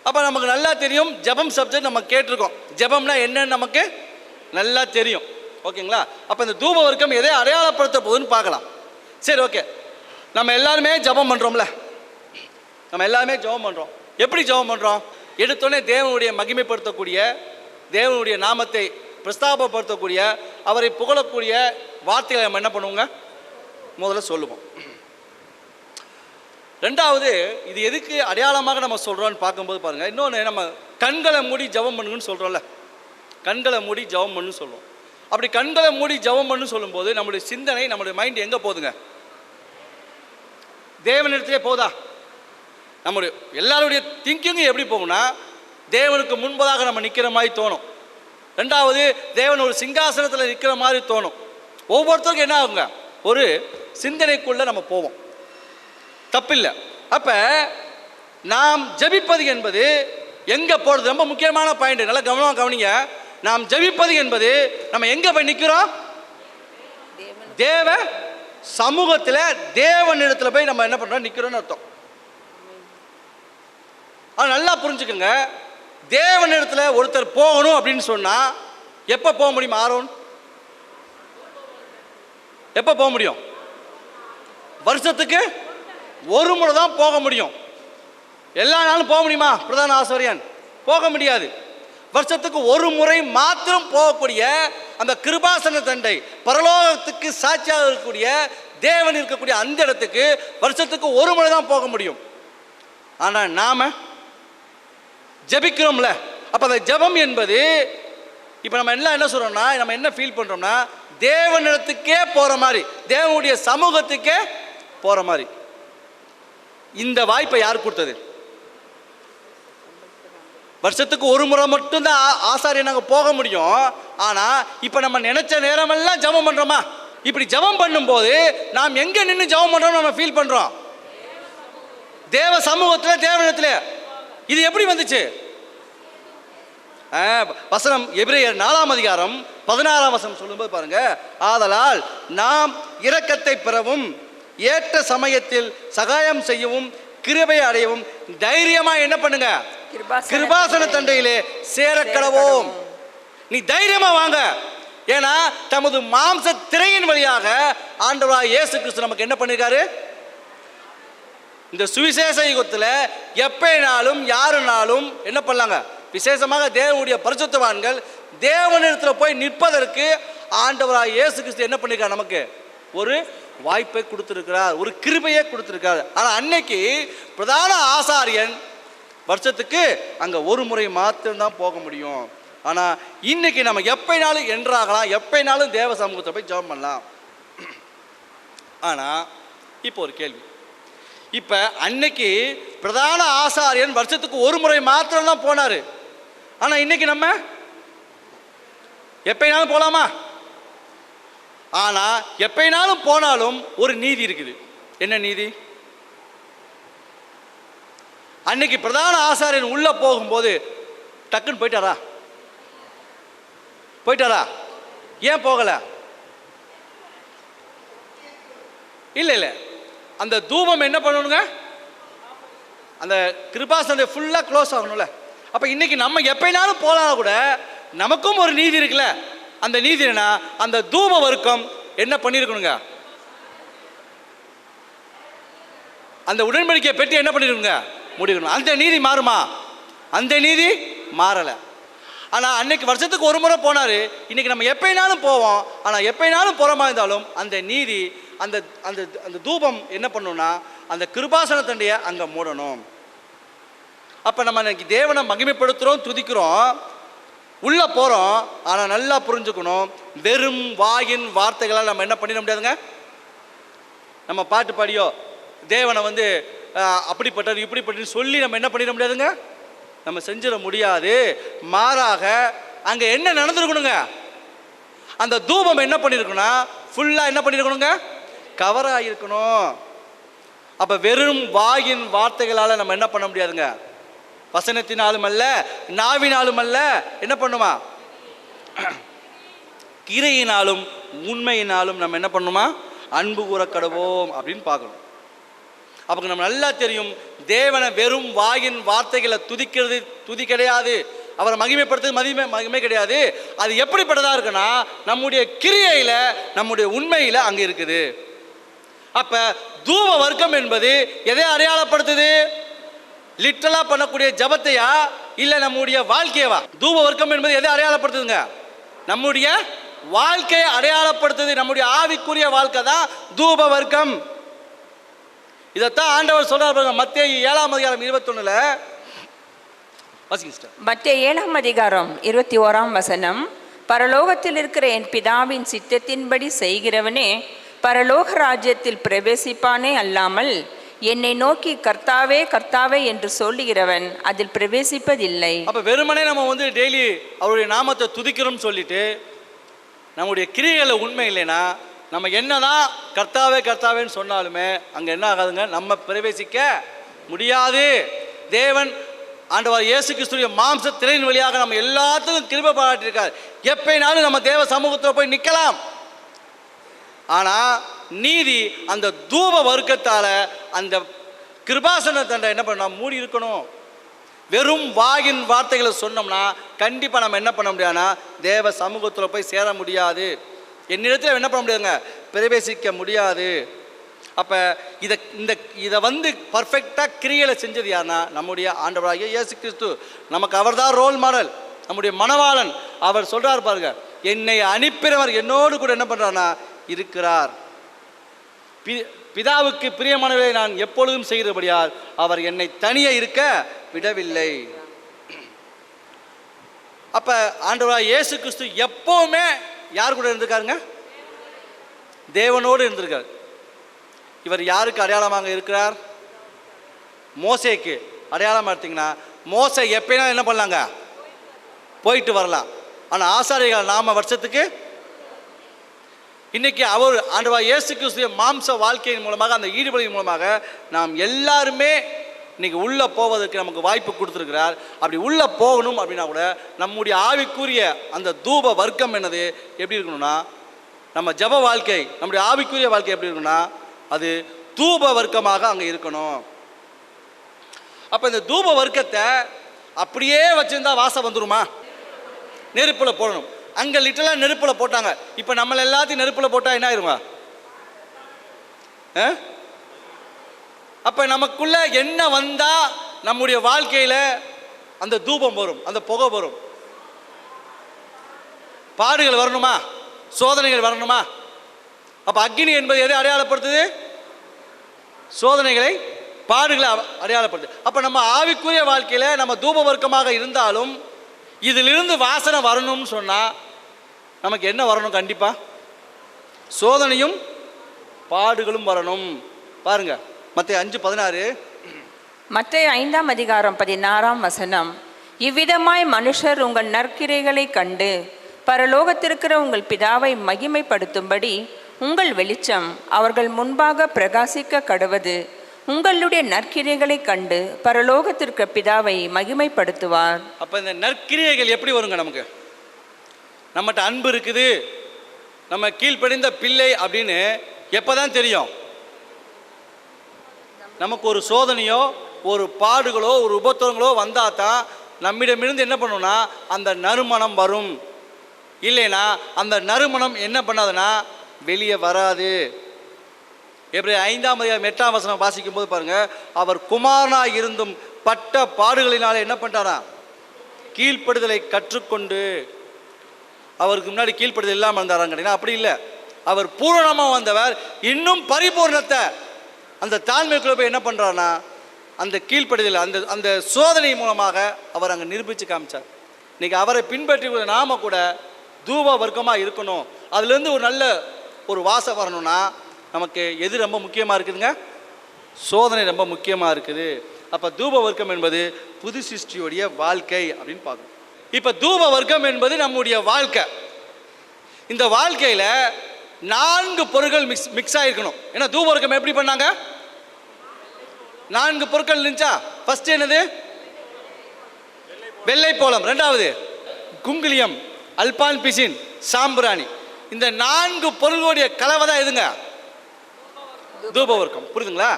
அப்போ நமக்கு நல்லா தெரியும், ஜெபம் சப்ஜெக்ட் நம்ம கேட்டிருக்கோம், ஜெபம்னா என்னன்னு நமக்கு நல்லா தெரியும். ஓகேங்களா? அப்போ இந்த தூப வர்க்கம் எதை அடையாளப்படுத்த போகுதுன்னு பார்க்கலாம். சரி, ஓகே. நம்ம எல்லாருமே ஜெபம் பண்ணுறோம்ல, நம்ம எல்லாருமே ஜெபம் பண்ணுறோம். எப்படி ஜெபம் பண்ணுறோம்? எடுத்தோடனே தேவனுடைய மகிமைப்படுத்தக்கூடிய, தேவனுடைய நாமத்தை பிரஸ்தாபப்படுத்தக்கூடிய, அவரை புகழக்கூடிய வார்த்தைகளை நம்ம என்ன பண்ணுவோங்க? முதல்ல சொல்லுவோம். ரெண்டாவது, இது எதுக்கு அடையாளமாக நம்ம சொல்கிறோன்னு பார்க்கும்போது பாருங்கள், இன்னொன்று, நம்ம கண்களை மூடி ஜெபம் பண்ணுங்கன்னு சொல்கிறோம்ல, கண்களை மூடி ஜெபம் பண்ணுன்னு சொல்லுவோம். அப்படி கண்களை மூடி ஜெபம் பண்ணு சொல்லும்போது நம்முடைய சிந்தனை, நம்முடைய மைண்ட் எங்கே போகுதுங்க? தேவனிடத்திலே போதா? நம்முடைய எல்லாருடைய திங்கிங்கும் எப்படி போகும்னா, தேவனுக்கு முன்பதாக நம்ம நிற்கிற மாதிரி தோணும். ரெண்டாவது, தேவன் ஒரு சிங்காசனத்தில் நிற்கிற மாதிரி தோணும். ஒவ்வொருத்தருக்கும் என்ன ஆகுங்க? ஒரு சிந்தனைக்குள்ளே நம்ம போவோம், தப்பில்லை. அப்போ நாம் ஜெபிப்பது என்பது எங்கே போகிறது? ரொம்ப முக்கியமான பாயிண்ட், நல்லா கவனமாக கவனிங்க. நாம் ஜெபிப்பது என்பது நம்ம எங்கே போய் நிற்கிறோம்? தேவ சமூகத்தில், தேவனிடத்தில் போய் நம்ம என்ன பண்ணுறோம்? நிற்கிறோன்னு அர்த்தம். ஆனால் நல்லா புரிஞ்சுக்கோங்க, தேவனிடத்தில் ஒருத்தர் போகணும் அப்படின்னு சொன்னால் எப்போ போக முடியும்? ஆரோன் எப்போ போக முடியும்? வருஷத்துக்கு ஒரு முறை தான் போக முடியும். எல்லா நாளும் போக முடியுமா? பிரதான ஆசாரியன் போக முடியாது. வருஷத்துக்கு ஒரு முறை மாத்திரம் போகக்கூடிய அந்த கிருபாசன தண்டை, பரலோகத்துக்கு சாட்சியாக இருக்கக்கூடிய தேவன் இருக்கக்கூடிய அந்த இடத்துக்கு வருஷத்துக்கு ஒரு முறை தான் போக முடியும். ஆனால் நாம ஜெபிக்கிறோம்ல, அப்போ அந்த ஜெபம் என்பது இப்போ நம்ம எல்லாம் என்ன சொல்கிறோம்னா, நம்ம என்ன ஃபீல் பண்ணுறோம்னா, தேவனிடத்துக்கே போகிற மாதிரி, தேவனுடைய சமூகத்துக்கே போகிற மாதிரி. இந்த வாய்ப்பை யார் கொடுத்தது? வருஷத்துக்கு ஒரு முறை மட்டும்தான் ஆசாரியர் நாங்கள் போக முடியும். ஆனால் இப்போ நம்ம நினைச்ச நேரமெல்லாம் ஜெபம் பண்ணுறோமா? இப்படி ஜெபம் பண்ணும்போது நாம் எங்கே நின்று ஜெபம் பண்ணுறோம் நம்ம ஃபீல் பண்ணுறோம்? தேவ சமூகத்தில், தேவனிடத்தில். இது எப்படி வந்துச்சு? வசனம் எபிரேயர் 4ஆம் அதிகாரம் 16ஆம் வசனம் சொல்லும்போது பாருங்க, ஆதலால் நாம் இரக்கத்தை பெறவும் ஏற்ற சமயத்தில் சகாயம் செய்யவும் கிருபை அடையவும் தைரியமா என்ன பண்ணுங்க? கிருபாசன தண்டையிலே சேரக்கடவோம். நீ தைரியமா வாங்க. ஏன்னா தமது மாம்ச திரையின் வழியாக ஆண்டவராகிய இயேசு கிறிஸ்து நமக்கு என்ன பண்ணிருக்காரு? இந்த சுவிசேஷ யுகத்தில் எப்பனாலும் யாருனாலும் என்ன பண்ணலாங்க? விசேஷமாக தேவனுடைய பரிசுத்தவான்கள் தேவனிடத்தில் போய் நிற்பதற்கு ஆண்டவராகிய இயேசு கிறிஸ்து என்ன பண்ணிருக்கார்? நமக்கு ஒரு வாய்ப்பை கொடுத்திருக்கிறார், ஒரு கிருபையை கொடுத்திருக்கார். ஆனால் அன்னைக்கு பிரதான ஆசாரியன் வருஷத்துக்கு அங்கே ஒரு முறை மாத்திரம்தான் போக முடியும். ஆனால் இன்னைக்கு நம்ம எப்பனாலும் என்றாகலாம், எப்பனாலும் தேவ சமூகத்தை போய் ஜெபம் பண்ணலாம். ஆனால் இப்போ ஒரு கேள்வி, இப்போ அன்னைக்கு பிரதான ஆசாரியன் வருஷத்துக்கு ஒரு முறை மாத்திரம்தான் போனார். ஆனால் இன்னைக்கு நம்ம எப்பனாலும் போகலாமா? ஆனால் எப்பனாலும் போனாலும் ஒரு நீதி இருக்குது. என்ன நீதி? அன்னைக்கு பிரதான ஆசாரியன் உள்ள போகும்போது டக்குன்னு போயிட்டாரா? ஏன் போகல? இல்லை இல்லை, அந்த தூபம் என்ன பண்ணணுங்க? அந்த கிருபாசனை ஃபுல்லாக க்ளோஸ் ஆகணும்ல. அப்போ இன்னைக்கு நம்ம எப்பனாலும் போனாலும் கூட நமக்கும் ஒரு நீதி இருக்குல்ல. அந்த நீதி என்ன? அந்த தூப வர்க்கம் என்ன பண்ணியிருக்கணுங்க? அந்த உடன்படிக்கை பெட்டி என்ன பண்ணிருக்குங்க? முடிக்கணும். அந்த நீதி மாறுமா? அந்த நீதி மாறலை. ஆனால் அன்னைக்கு வருஷத்துக்கு ஒரு முறை போனார். இன்னைக்கு நம்ம எப்பனாலும் போவோம். ஆனால் எப்பனாலும் போகிற மாதிரி இருந்தாலும் அந்த நீதி, அந்த அந்த அந்த தூபம் என்ன பண்ணணும்னா அந்த கிருபாசன தண்டையை அங்கே மூடணும். அப்போ நம்ம இன்னைக்கு தேவனை மகிமைப்படுத்துகிறோம், துதிக்கிறோம், உள்ளே போகிறோம். ஆனால் நல்லா புரிஞ்சுக்கணும், வெறும் வாயின் வார்த்தைகளால் நம்ம என்ன பண்ணிட முடியாதுங்க. நம்ம பாட்டு பாடியோ தேவனை வந்து அப்படிப்பட்டது இப்படிப்பட்டது சொல்லி நம்ம என்ன பண்ணிட முடியாதுங்க, நம்ம செஞ்சிட முடியாது. மாறாக அங்கே என்ன நடந்துருக்கணுங்க? அந்த தூபம் என்ன பண்ணியிருக்கணும்னா ஃபுல்லாக என்ன பண்ணியிருக்கணுங்க? கவர் ஆகியிருக்கணும். அப்போ வெறும் வாயின் வார்த்தைகளால் நம்ம என்ன பண்ண முடியாதுங்க. வசனத்தினாலும் அல்ல, நாவினாலும் அல்ல, என்ன பண்ணுமா? கிரையினாலும் உண்மையினாலும் நம்ம என்ன பண்ணுமா? அன்பு கூற கடவோம் அப்படின்னு பார்க்கணும். அப்போ நம்ம நல்லா தெரியும், தேவனை வெறும் வாயின் வார்த்தைகளை துதிக்கிறது துதி கிடையாது, அவரை மகிமைப்படுத்துறது மகிமை கிடையாது. அது எப்படிப்பட்டதாக இருக்குன்னா நம்முடைய கிரியையில், நம்முடைய உண்மையில் அங்கே இருக்குது. அப்போ தூப வர்க்கம் என்பது எதை அடையாளப்படுத்துது? லிட்டரலாக பண்ணக்கூடிய ஜபத்தையா இல்லை நம்முடைய வாழ்க்கையவா? தூப வர்க்கம் என்பது எதை அடையாளப்படுத்துதுங்க? நம்முடைய வாழ்க்கையை அடையாளப்படுத்துது. நம்முடைய ஆவிக்குரிய வாழ்க்கை தான் தூப வர்க்கம். இதைத்தான் ஆண்டவர் சொல்றார். மத்தேயு 7ஆம் அதிகாரம் 21ல் மத்தேயு 7ஆம் அதிகாரம் 21ஆம் வசனம், பரலோகத்தில் இருக்கிற என் பிதாவின் சித்தத்தின்படி செய்கிறவனே பரலோக ராஜ்யத்தில் பிரவேசிப்பானே அல்லாமல் என்னை நோக்கி கர்த்தாவே கர்த்தாவே என்று சொல்லுகிறவன் அதில் பிரவேசிப்பதில்லை. அப்போ வெறுமனே நம்ம வந்து டெய்லி அவருடைய நாமத்தை துதிக்கிறோம்னு சொல்லிட்டு நம்முடைய கிரியைகளை உண்மை இல்லைன்னா நம்ம என்னதான் கர்த்தாவே கர்த்தாவேன்னு சொன்னாலுமே அங்கே என்ன ஆகாதுங்க, நம்ம பிரவேசிக்க முடியாது. தேவன் ஆண்டவர் இயேசு கிறிஸ்துவின் மாம்ச திரையின் வழியாக நம்ம எல்லாத்துக்கும் கிருபை பாராட்டியிருக்கார். எப்பனாலும் நம்ம தேவ சமூகத்தில் போய் நிற்கலாம். ஆனால் நீதி அந்த தூப வர்க்கத்தால் அந்த கிருபாசன தண்டை என்ன பண்ண மூடி இருக்கணும். வெறும் வாயின் வார்த்தைகளை சொன்னோம்னா கண்டிப்பாக நம்ம என்ன பண்ண முடியாதுன்னா தேவ சமூகத்தில் போய் சேர முடியாது. என்னிடத்தில் என்ன பண்ண முடியாதுங்க, பிரவேசிக்க முடியாது. அப்போ இதை வந்து பர்ஃபெக்டாக கிரியைகளை செஞ்சது யாருன்னா நம்முடைய ஆண்டவராகிய இயேசு கிறிஸ்து. நமக்கு அவர் தான் ரோல் மாடல், நம்முடைய மணவாளன். அவர் சொல்கிறார் பாருங்க, என்னை அனுப்பினவர் என்னோடு கூட என்ன பண்ணுறாருன்னா இருக்கிறார். பிதாவுக்கு பிரியமானவரை நான் எப்பொழுதும் செய்கிறபடியால் அவர் என்னை தனியே இருக்க விடவில்லை. அப்போ ஆண்டவராக இயேசு கிறிஸ்து எப்போவுமே யார் கூட இருந்திருக்காருங்க? தேவனோடு இருந்திருக்கார். இவர் யாருக்கு அடையாளமாக இருக்கிறார்? மோசேக்கு அடையாளமாக எடுத்திங்கன்னா, மோசே எப்போனா என்ன பண்ணலாங்க? போயிட்டு வரலாம். ஆனால் ஆசாரியர்கள் நாம வருஷத்துக்கு இன்னைக்கு அவர் ஆண்டவராக இயேசு கிறிஸ்துவின் மாம்ச வாழ்க்கையின் மூலமாக, அந்த ஈடுபடியின் மூலமாக நாம் எல்லாருமே இன்னைக்கு உள்ளே போவதற்கு நமக்கு வாய்ப்பு கொடுத்துருக்கிறார். அப்படி உள்ளே போகணும் அப்படின்னா கூட நம்முடைய ஆவிக்குரிய அந்த தூப வர்க்கம் என்னது எப்படி இருக்கணும்னா, நம்ம ஜப வாழ்க்கை, நம்முடைய ஆவிக்குரிய வாழ்க்கை எப்படி இருக்கணும்னா, அது தூப வர்க்கமாக அங்கே இருக்கணும். அப்போ இந்த தூப வர்க்கத்தை அப்படியே வச்சுருந்தா வாசம் வந்துடுமா? நெருப்பில் போடணும். அங்கே லிட்டலாக நெருப்பில் போட்டாங்க. இப்போ நம்மளை எல்லாத்தையும் நெருப்பில் போட்டால் என்ன ஆயிருமா? அப்போ நமக்குள்ள என்ன வந்தால் நம்முடைய வாழ்க்கையில் அந்த தூபம் வரும், அந்த புகை வரும்? பாடுகள் வரணுமா? சோதனைகள் வரணுமா? அப்போ அக்னி என்பது எதை அடையாளப்படுத்துது? சோதனைகளை, பாடுகளை அடையாளப்படுது. அப்போ நம்ம ஆவிக்குரிய வாழ்க்கையில் நம்ம தூப வர்க்கமாக இருந்தாலும் இதிலிருந்து வாசனை வரணும்னு சொன்னால் நமக்கு என்ன வரணும்? கண்டிப்பாக சோதனையும் பாடுகளும் வரணும். பாருங்க, மத்தேயு 5:16. மத்தேயு 5:16. இவ்விதமாய் மனுஷர் உங்கள் நற்கிரைகளை கண்டு பரலோகத்திருக்கிற உங்கள் பிதாவை மகிமைப்படுத்தும்படி உங்கள் வெளிச்சம் அவர்கள் முன்பாக பிரகாசிக்க கடவது. உங்களுடைய நற்கிரைகளை கண்டு பரலோகத்திற்கு பிதாவை மகிமைப்படுத்துவார். அப்போ இந்த நற்கிரைகள் எப்படி வருங்க? நமக்கு நம்மகிட்ட அன்பு இருக்குது, நம்ம கீழ்ப்படிந்த பிள்ளை அப்படின்னு எப்போதான் தெரியும்? நமக்கு ஒரு சோதனையோ, ஒரு பாடுகளோ, ஒரு உபத்திரங்களோ வந்தால் தான் நம்மிடமிருந்து என்ன பண்ணணும்னா அந்த நறுமணம் வரும். இல்லைன்னா அந்த நறுமணம் என்ன பண்ணாதுன்னா வெளியே வராது. எப்படி 5:8 வாசிக்கும் போது பாருங்க, அவர் குமாரனாய் இருந்தும் பட்ட பாடுகளினால என்ன பண்ணிட்டாரா? கீழ்ப்படுதலை கற்றுக்கொண்டு. அவருக்கு முன்னாடி கீழ்ப்படுதல் இல்லாமல் இருந்தாரான்னு கேட்டீங்கன்னா அப்படி இல்லை. அவர் பூரணமாக வந்தவர், இன்னும் பரிபூர்ணத்தை அந்த தாழ்மைக்குள்ள போய் என்ன பண்ணுறாருன்னா அந்த கீழ்ப்படுதல், அந்த அந்த சோதனை மூலமாக அவர் அங்கே நிரூபித்து காமிச்சார். இன்னைக்கு அவரை பின்பற்றி நாம கூட தூப வர்க்கமாக இருக்கணும். அதுலேருந்து ஒரு நல்ல ஒரு வாசம் வரணும்னா நமக்கு எது ரொம்ப முக்கியமாக இருக்குதுங்க? சோதனை ரொம்ப முக்கியமாக இருக்குது. அப்போ தூப வர்க்கம் என்பது புது சிருஷ்டியுடைய வாழ்க்கை அப்படின்னு பார்க்கணும். இப்போ தூப வர்க்கம் என்பது நம்முடைய வாழ்க்கை. இந்த வாழ்க்கையில் 4 பொருட்கள் மிக்ஸ் ஆகிருக்கணும். ஏன்னா தூப வர்க்கம் எப்படி பண்ணாங்க? 4 பொருட்கள் இருந்துச்சா? ஃபர்ஸ்ட் என்னது? வெள்ளை போலம். 2வது குங்குலியம், அல்பான் பிசின், சாம்பிராணி. இந்த 4 பொருளுடைய கலவை தான் எதுங்க? தூப வர்க்கம். புரியுதுங்களா?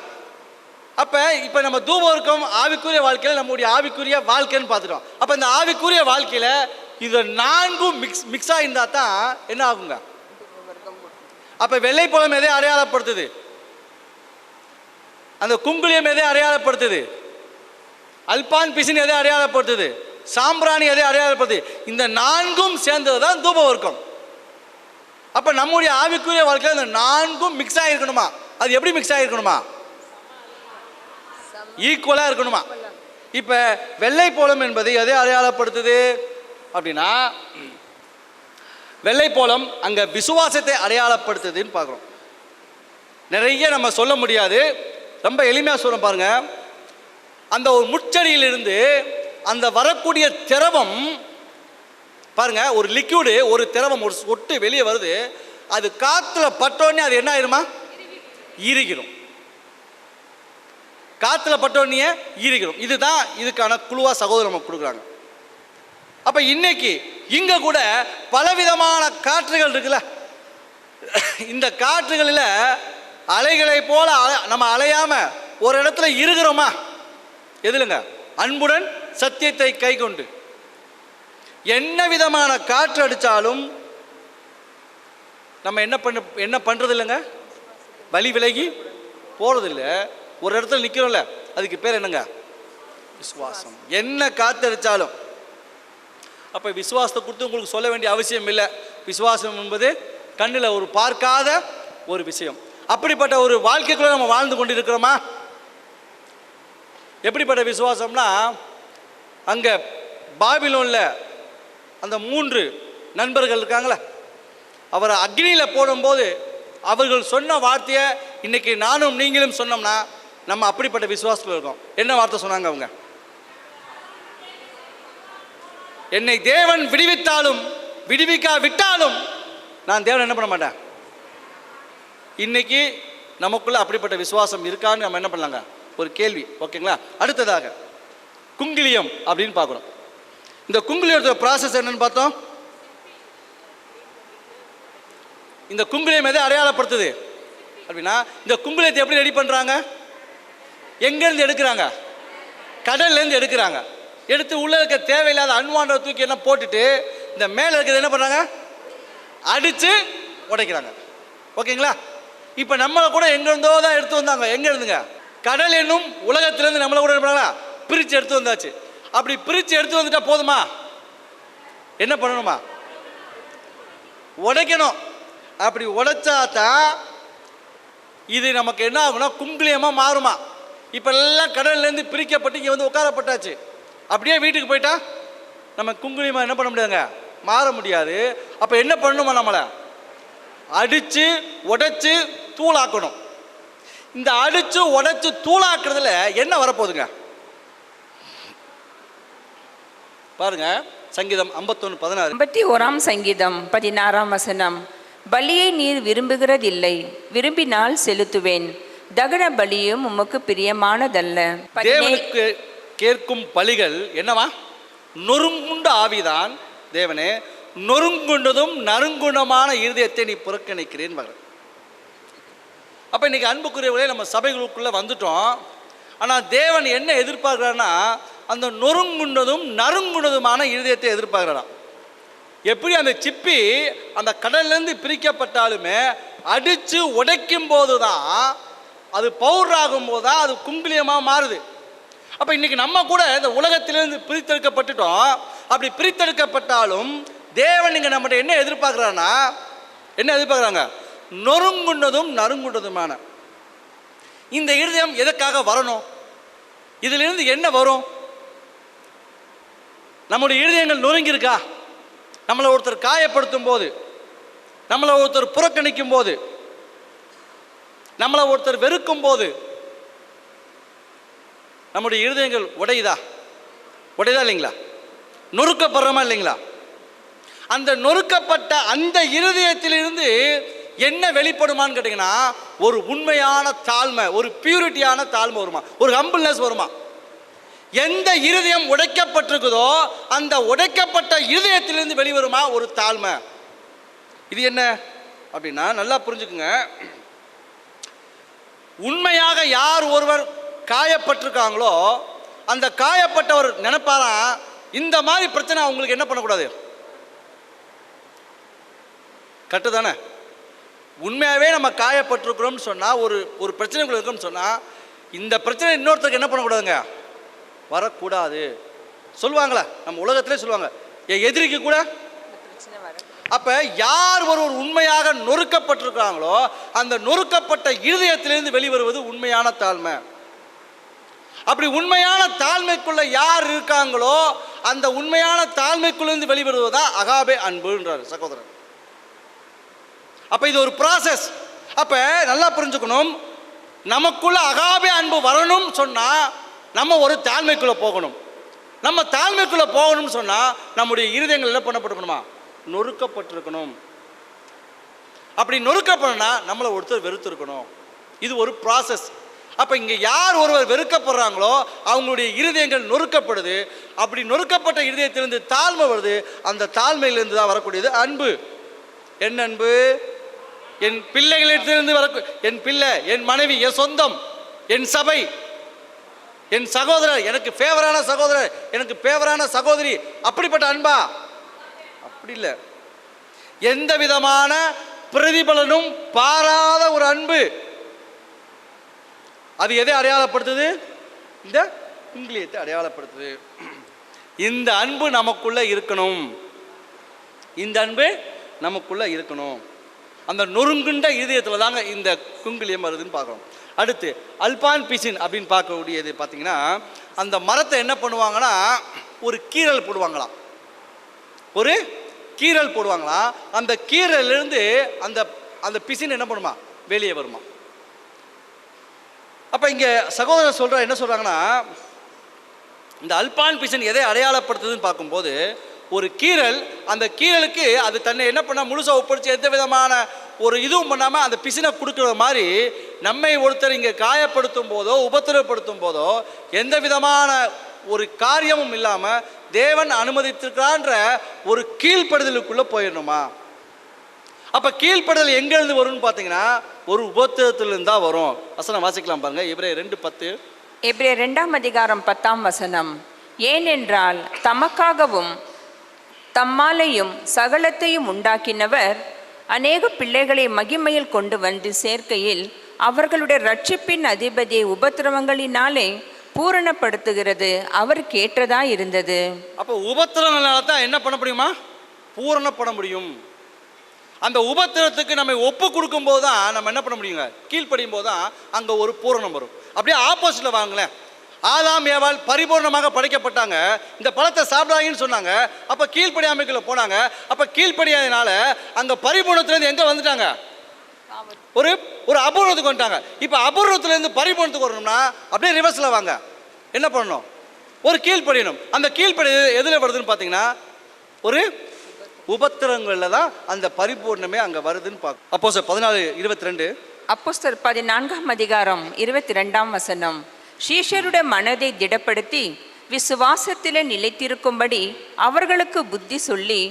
அப்போ இப்போ நம்ம தூப வர்க்கம் ஆவிக்குரிய வாழ்க்கையில் நம்முடைய ஆவிக்குரிய வாழ்க்கைன்னு பார்த்துட்டோம். அப்போ இந்த ஆவிக்குரிய வாழ்க்கையில் இது 4 மிக்ஸ் ஆகிருந்தா தான் என்ன ஆகுங்க? அப்போ வெள்ளை போலம் எதை அடையாளப்படுத்துது? அந்த குங்குலியம் எதை அடையாளப்படுத்துது? அல்பான் பிசின் எதை அடையாளப்படுத்துது? சாம்பிராணி எதை அடையாளப்படுத்துது? இந்த 4ம் சேர்ந்தது தான் தூப வர்க்கம். அப்போ நம்முடைய ஆவிக்குரிய வாழ்க்கையில் இந்த 4ம் மிக்ஸ் ஆகிருக்கணுமா? அது எப்படி மிக்ஸ் ஆகிருக்கணுமா? ஈக்குவலாக இருக்கணுமா? இப்போ வெள்ளை போலம் என்பது எதை அடையாளப்படுத்துது அப்படின்னா, வெள்ளை போலம் அங்கே விசுவாசத்தை அடையாளப்படுத்துதுன்னு பார்க்குறோம். நிறைய நம்ம சொல்ல முடியாது, ரொம்ப எளிமையாக சொல்ல பாருங்க. அந்த ஒரு முச்செடியிலிருந்து அந்த வரக்கூடிய திரவம் பாருங்க, ஒரு லிக்விடு, ஒரு திரவம், ஒரு சொட்டு வெளியே வருது. அது காற்றுல பட்டோடனே அது என்ன ஆயிருமா? ஈரிக்கிறோம். காற்றுல பட்டோடனே ஈரிக்கிறோம். இதுதான் இதுக்கான குழுவா சகோதரர் நம்ம கொடுக்குறாங்க. அப்போ இன்னைக்கு இங்கே கூட பலவிதமான காற்றுகள் இருக்குல்ல. இந்த காற்றுகளில் அலைகளை போல நம்ம அலையாம ஒரு இடத்துல இருக்கிறோமா? எதுலங்க? அன்புடன் சத்தியத்தை கை கொண்டு. என்ன விதமான காற்று அடித்தாலும் நம்ம என்ன பண்ணுறது இல்லைங்க? வழி விலகி போகிறதில்ல. ஒரு இடத்துல நிற்கிறோம்ல, அதுக்கு பேர் என்னங்க? விசுவாசம். என்ன காற்று அடித்தாலும். அப்போ விசுவாசத்தை கொடுத்து உங்களுக்கு சொல்ல வேண்டிய அவசியம் இல்லை. விசுவாசம் என்பது கண்ணில் ஒரு பார்க்காத ஒரு விஷயம். அப்படிப்பட்ட ஒரு வாழ்க்கைக்குள்ள நம்ம வாழ்ந்து கொண்டு இருக்கிறோமா? எப்படிப்பட்ட விசுவாசம்னா, அங்கே பாபிலோனில் அந்த 3 நண்பர்கள் இருக்காங்களே, அவரை அக்னியில் போடும்போது அவர்கள் சொன்ன வார்த்தையை இன்னைக்கு நானும் நீங்களும் சொன்னோம்னா நம்ம அப்படிப்பட்ட விசுவாசத்தில் இருக்கோம். என்ன வார்த்தை சொன்னாங்க அவங்க? என்னை தேவன் விடுவித்தாலும் விடுவிக்காவிட்டாலும் நான் தேவன் என்ன பண்ண மாட்டேன். இன்னைக்கு நமக்குள்ள அப்படிப்பட்ட விசுவாசம் இருக்கான்னு நம்ம என்ன பண்ணலாங்க, ஒரு கேள்வி. ஓகேங்களா? அடுத்ததாக குங்கிலியம் அப்படின்னு பார்க்குறோம். இந்த குங்கிலியத்தோட ப்ராசஸ் என்னன்னு பார்த்தோம். இந்த குங்கிலியம் எதை அடையாளப்படுத்துது அப்படின்னா, இந்த குங்கிலியத்தை எப்படி ரெடி பண்ணுறாங்க? எங்கேருந்து எடுக்கிறாங்க? கடல்லேருந்து எடுக்கிறாங்க. எடுத்து உள்ளே இருக்க தேவையில்லாத அன்வான்ட தூக்கி எல்லாம் போட்டுட்டு இந்த மேலே இருக்கிறது என்ன பண்ணுறாங்க, அடித்து உடைக்கிறாங்க. ஓகேங்களா? இப்போ நம்மளை கூட எங்கேருந்தோ தான் எடுத்து வந்தாங்க. எங்கே இருந்துங்க? கடல் என்னும் உலகத்திலேருந்து நம்மளை கூட என்ன பண்ணாங்களா, பிரித்து எடுத்து வந்தாச்சு. அப்படி பிரித்து எடுத்து வந்துட்டா போதுமா? என்ன பண்ணணுமா? உடைக்கணும். அப்படி உடைச்சாதான் இது நமக்கு என்ன ஆகும்னா குங்கிலியமாக மாறுமா. இப்போ எல்லாம் கடல்லேருந்து பிரிக்கப்பட்டு இங்கே வந்து உட்காரப்பட்டாச்சு. அப்படியே வீட்டுக்கு போயிட்டா நம்ம குங்குலியமாக என்ன பண்ண முடியாதுங்க, மாற முடியாது. அப்போ என்ன பண்ணணுமா, நம்மளை அடித்து உடைச்சி தூளாக்கணும். இந்த அடித்து உடைச்சி தூளாக்குறதுல என்ன வரப்போகுதுங்க பாருங்க. சங்கீதம் 51:16. 51ஆம் சங்கீதம் 16ஆம் வசனம். பலியை நீர் விரும்புகிறதில்லை, விரும்பினால் செலுத்துவேன். தகன பலியும் உமக்கு பிரியமானதல்ல. தேவனுக்கு கேட்கும் பலிகள் என்னவா? நொறுங்குண்ட ஆவிதான். தேவனே, நொறுங்குண்டதும் நறுங்குணமான இருதயத்தை நீ புறக்கணிக்கிறேன் மகன். அப்போ இன்னைக்கு அன்புக்குரியவர்களே, நம்ம சபைகளுக்குள்ளே வந்துட்டோம். ஆனால் தேவன் என்ன எதிர்பார்க்கிறான்னா, அந்த நொறுங்குண்டதும் நறுங்குண்டதுமான இருதயத்தை எதிர்பார்க்கிறான். எப்படி அந்த சிப்பி அந்த கடல்லேருந்து பிரிக்கப்பட்டாலுமே அடித்து உடைக்கும் போது தான், அது பவுடர் ஆகும் போது தான் அது குங்கிலியமாக மாறுது. அப்போ இன்றைக்கி நம்ம கூட இந்த உலகத்திலிருந்து பிரித்தெடுக்கப்பட்டுட்டோம். அப்படி பிரித்தெடுக்கப்பட்டாலும் தேவன் இங்கே நம்மகிட்ட என்ன எதிர்பார்க்குறான்னா, என்ன எதிர்பார்க்குறாங்க? நொறுங்குண்டதும் நறுங்குண்டதுமான இந்த இருதயம் எதற்காக வரணும்? இதிலிருந்து என்ன வரும்? நம்முடைய இருதயங்கள் நொறுங்கி இருக்கா? நம்மளை ஒருத்தர் காயப்படுத்தும் போது, நம்மளை ஒருத்தர் புறக்கணிக்கும் போது, நம்மளை ஒருத்தர் வெறுக்கும் போது நம்முடைய இருதயங்கள் உடையுதா இல்லைங்களா? நொறுக்கப்படுறோமா இல்லைங்களா? அந்த நொறுக்கப்பட்ட அந்த இருதயத்திலிருந்து என்ன வெளிப்படுமான்னு கேட்டிங்கன்னா, ஒரு உண்மையான தாழ்மை, ஒரு பியூரிட்டியான தாழ்மை வருமா, ஒரு ஹம்பிள்னஸ் வருமா. எந்த இருதயம் உடைக்கப்பட்டிருக்குதோ அந்த உடைக்கப்பட்ட இருதயத்திலிருந்து வெளிவருமா ஒரு தாழ்மை. இது என்ன அப்படின்னா, நல்லா புரிஞ்சுக்குங்க. உண்மையாக யார் ஒருவர் காயப்பட்டிருக்காங்களோ அந்த காயப்பட்டவர் நினைப்பாராம், இந்த மாதிரி பிரச்சனை அவங்களுக்கு என்ன பண்ணக்கூடாது. கரெக்டு தானே? உண்மையாகவே நம்ம காயப்பட்டிருக்கிறோம்னு சொன்னால், ஒரு பிரச்சனைக்குள்ள இருக்கோம்னு சொன்னால், இந்த பிரச்சனை இன்னொருத்தருக்கு என்ன பண்ணக்கூடாதுங்க, வரக்கூடாது சொல்லுவாங்களே. நம்ம உலகத்திலே சொல்லுவாங்க, என் எதிரிக்கு கூட. அப்போ யார் ஒரு உண்மையாக நொறுக்கப்பட்டிருக்காங்களோ அந்த நொறுக்கப்பட்ட இருதயத்திலிருந்து வெளிவருவது உண்மையான தாழ்மை. அப்படி உண்மையான தாழ்மைக்குள்ள யார் இருக்காங்களோ அந்த உண்மையான தாழ்மைக்குள்ளிருந்து வெளிவருவதா அகாபே அன்புன்றார் சகோதரர். அப்போ இது ஒரு ப்ராசஸ். அப்போ நல்லா புரிஞ்சுக்கணும், நமக்குள்ள அகாபே அன்பு வரணும்னு சொன்னால் நம்ம ஒரு தாழ்மைக்குள்ளே போகணும். நம்ம தாழ்மைக்குள்ளே போகணும்னு சொன்னால் நம்முடைய இருதயங்கள் என்ன பண்ணப்பட்டிருக்கணுமா, நொறுக்கப்பட்டிருக்கணும். அப்படி நொறுக்கப்படணும்னா நம்மளை ஒருத்தர் வெறுத்திருக்கணும். இது ஒரு ப்ராசஸ். அப்போ இங்கே யார் ஒருவர் வெறுக்கப்படுறாங்களோ அவங்களுடைய இருதயங்கள் நொறுக்கப்படுது. அப்படி நொறுக்கப்பட்ட இருதயத்திலிருந்து தாழ்மை வருது. அந்த தாழ்மையிலிருந்து தான் வரக்கூடியது அன்பு. என்ன அன்பு? என் பிள்ளைகளிடத்திலிருந்து என் பிள்ளை, என் மனைவி, என் சொந்தம், என் சபை, என் சகோதரர், எனக்கு ஃபேவரான சகோதரர், எனக்கு ஃபேவரான சகோதரி, அப்படிப்பட்ட அன்பா? அப்படி இல்லை. எந்த விதமான பிரதிபலனும் பாராத ஒரு அன்பு. அது எதை அடையாளப்படுத்துது? இந்த குங்கிலியத்தை அடையாளப்படுத்துது. இந்த அன்பு நமக்குள்ள இருக்கணும். இந்த அன்பு நமக்குள்ள இருக்கணும். அந்த நொறுங்குண்ட இதயத்தில் தாங்க இந்த குங்கிலியம் வருதுன்னு பார்க்குறோம். அடுத்து அல்பான் பிசின் அப்படின்னு பார்க்கக்கூடியது பார்த்தீங்கன்னா, அந்த மரத்தை என்ன பண்ணுவாங்கன்னா ஒரு கீறல் போடுவாங்களாம். ஒரு கீறல் போடுவாங்களாம். அந்த கீறலிருந்து அந்த அந்த பிசின் என்ன பண்ணுமா, வெளியே வருமா. அப்போ இங்கே சகோதரர் சொல்கிற என்ன சொல்கிறாங்கன்னா, இந்த அல்பான் பிசின் எதை அடையாளப்படுத்துதுன்னு பார்க்கும்போது, ஒரு கீறல், அந்த கீறலுக்கு அது தன்னை என்ன பண்ணால் முழுசாக ஒப்படைச்சு எந்த விதமான ஒரு இதுவும் பண்ணாமல் அந்த பிசினை கொடுக்குற மாதிரி, நம்மை ஒருத்தர் இங்கே காயப்படுத்தும் போதோ உபத்திரப்படுத்தும் போதோ எந்த விதமான ஒரு காரியமும் இல்லாமல் தேவன் அனுமதித்திருக்கிறான்ற ஒரு கீழ்ப்படுதலுக்குள்ளே போயிடணுமா. அப்போ கீழ்ப்படுதல் எங்கேருந்து வரும்னு பார்த்தீங்கன்னா, ஒரு உபத்திரத்திலிருந்து தான் வரும். வசனம் வாசிக்கலாம் பாருங்க, எபிரேயர் 2:10. எபிரேயர் 2:10. ஏனென்றால் தமக்காகவும் தம்மாலையும் சகலத்தையும் உண்டாக்கினவர் அநேக பிள்ளைகளை மகிமையில் கொண்டு வந்து சேர்க்கையில் அவர்களுடைய ரட்சிப்பின் அதிபதியை உபத்திரவங்களினாலே பூரணப்படுத்துகிறது அவர் கேட்டதா இருந்தது. அப்போ உபத்திரவங்களால தான் என்ன பண்ண முடியுமா, பூரணப்பட முடியும். அந்த உபத்திரத்துக்கு நம்ம ஒப்பு கொடுக்கும் போது தான் நம்ம என்ன பண்ண முடியுங்க, கீழ்ப்படியும் போது தான் அங்கே ஒரு பூரணம் வரும். அப்படியே ஆப்போசிட்டில் வாங்களேன், ஆதாம் ஏவாள் பரிபூர்ணமாக படைக்கப்பட்டாங்க, இந்த பழத்தை சாப்பிடாங்கன்னு சொன்னாங்க, அப்போ கீழ்ப்படியாமைக்குள்ள போனாங்க. அப்போ கீழ்ப்படியாதனால அங்கே பரிபூர்ணத்துலேருந்து எங்கே வந்துட்டாங்க, ஒரு ஒரு அபூர்வத்துக்கு வந்துட்டாங்க. இப்போ அபூர்வத்துலேருந்து பரிபூர்ணத்துக்கு வரணும்னா அப்படியே ரிவர்ஸில் வாங்க, என்ன பண்ணணும், ஒரு கீழ்ப்படியணும். அந்த கீழ்ப்படி எதில் வருதுன்னு பார்த்தீங்கன்னா, ஒரு உபத்திரங்களில் தான் அந்த பரிபூர்ணமே அங்கே வருதுன்னு பார்க்கும். அப்போஸ்தலர் 14:22. அப்போஸ்தலர் 14:22. சீஷருடைய மனதை திடப்படுத்தி விசுவாசத்திலே நிலைத்திருக்கும்படி அவர்களுக்கு புத்தி சொல்லி,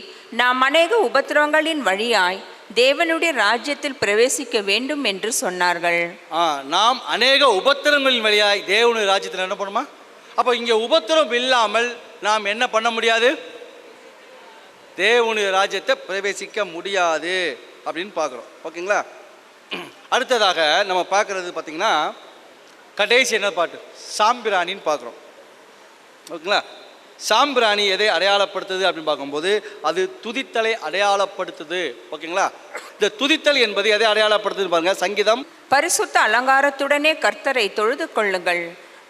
நாம் அநேக உபத்திரவங்களின் வழியாய் தேவனுடைய ராஜ்யத்தில் பிரவேசிக்க வேண்டும் என்று சொன்னார்கள். நாம் அநேக உபத்திரங்களின் வழியாய் தேவனுடைய ராஜ்யத்தில் என்ன பண்ணுமா. அப்போ இங்கே உபத்திரம் இல்லாமல் நாம் என்ன பண்ண முடியாது, தேவனுடைய ராஜ்யத்தை பிரவேசிக்க முடியாது அப்படின்னு பார்க்குறோம். ஓகேங்களா. அடுத்ததாக நம்ம பார்க்குறது பார்த்திங்கன்னா, கடைசி என்ன பாட்டு, சாம்பிராணின்னு பார்க்குறோம். ஓகேங்களா. சாம்பிராணி எதை அடையாளப்படுத்துது அப்படின்னு பார்க்கும்போது அது துதித்தலை அடையாளப்படுத்துது. ஓகேங்களா. இந்த துதித்தல் என்பது எதை அடையாளப்படுத்துது பாருங்க, சங்கீதம். பரிசுத்த அலங்காரத்துடனே கர்த்தரை தொழுது கொள்ளுங்கள்,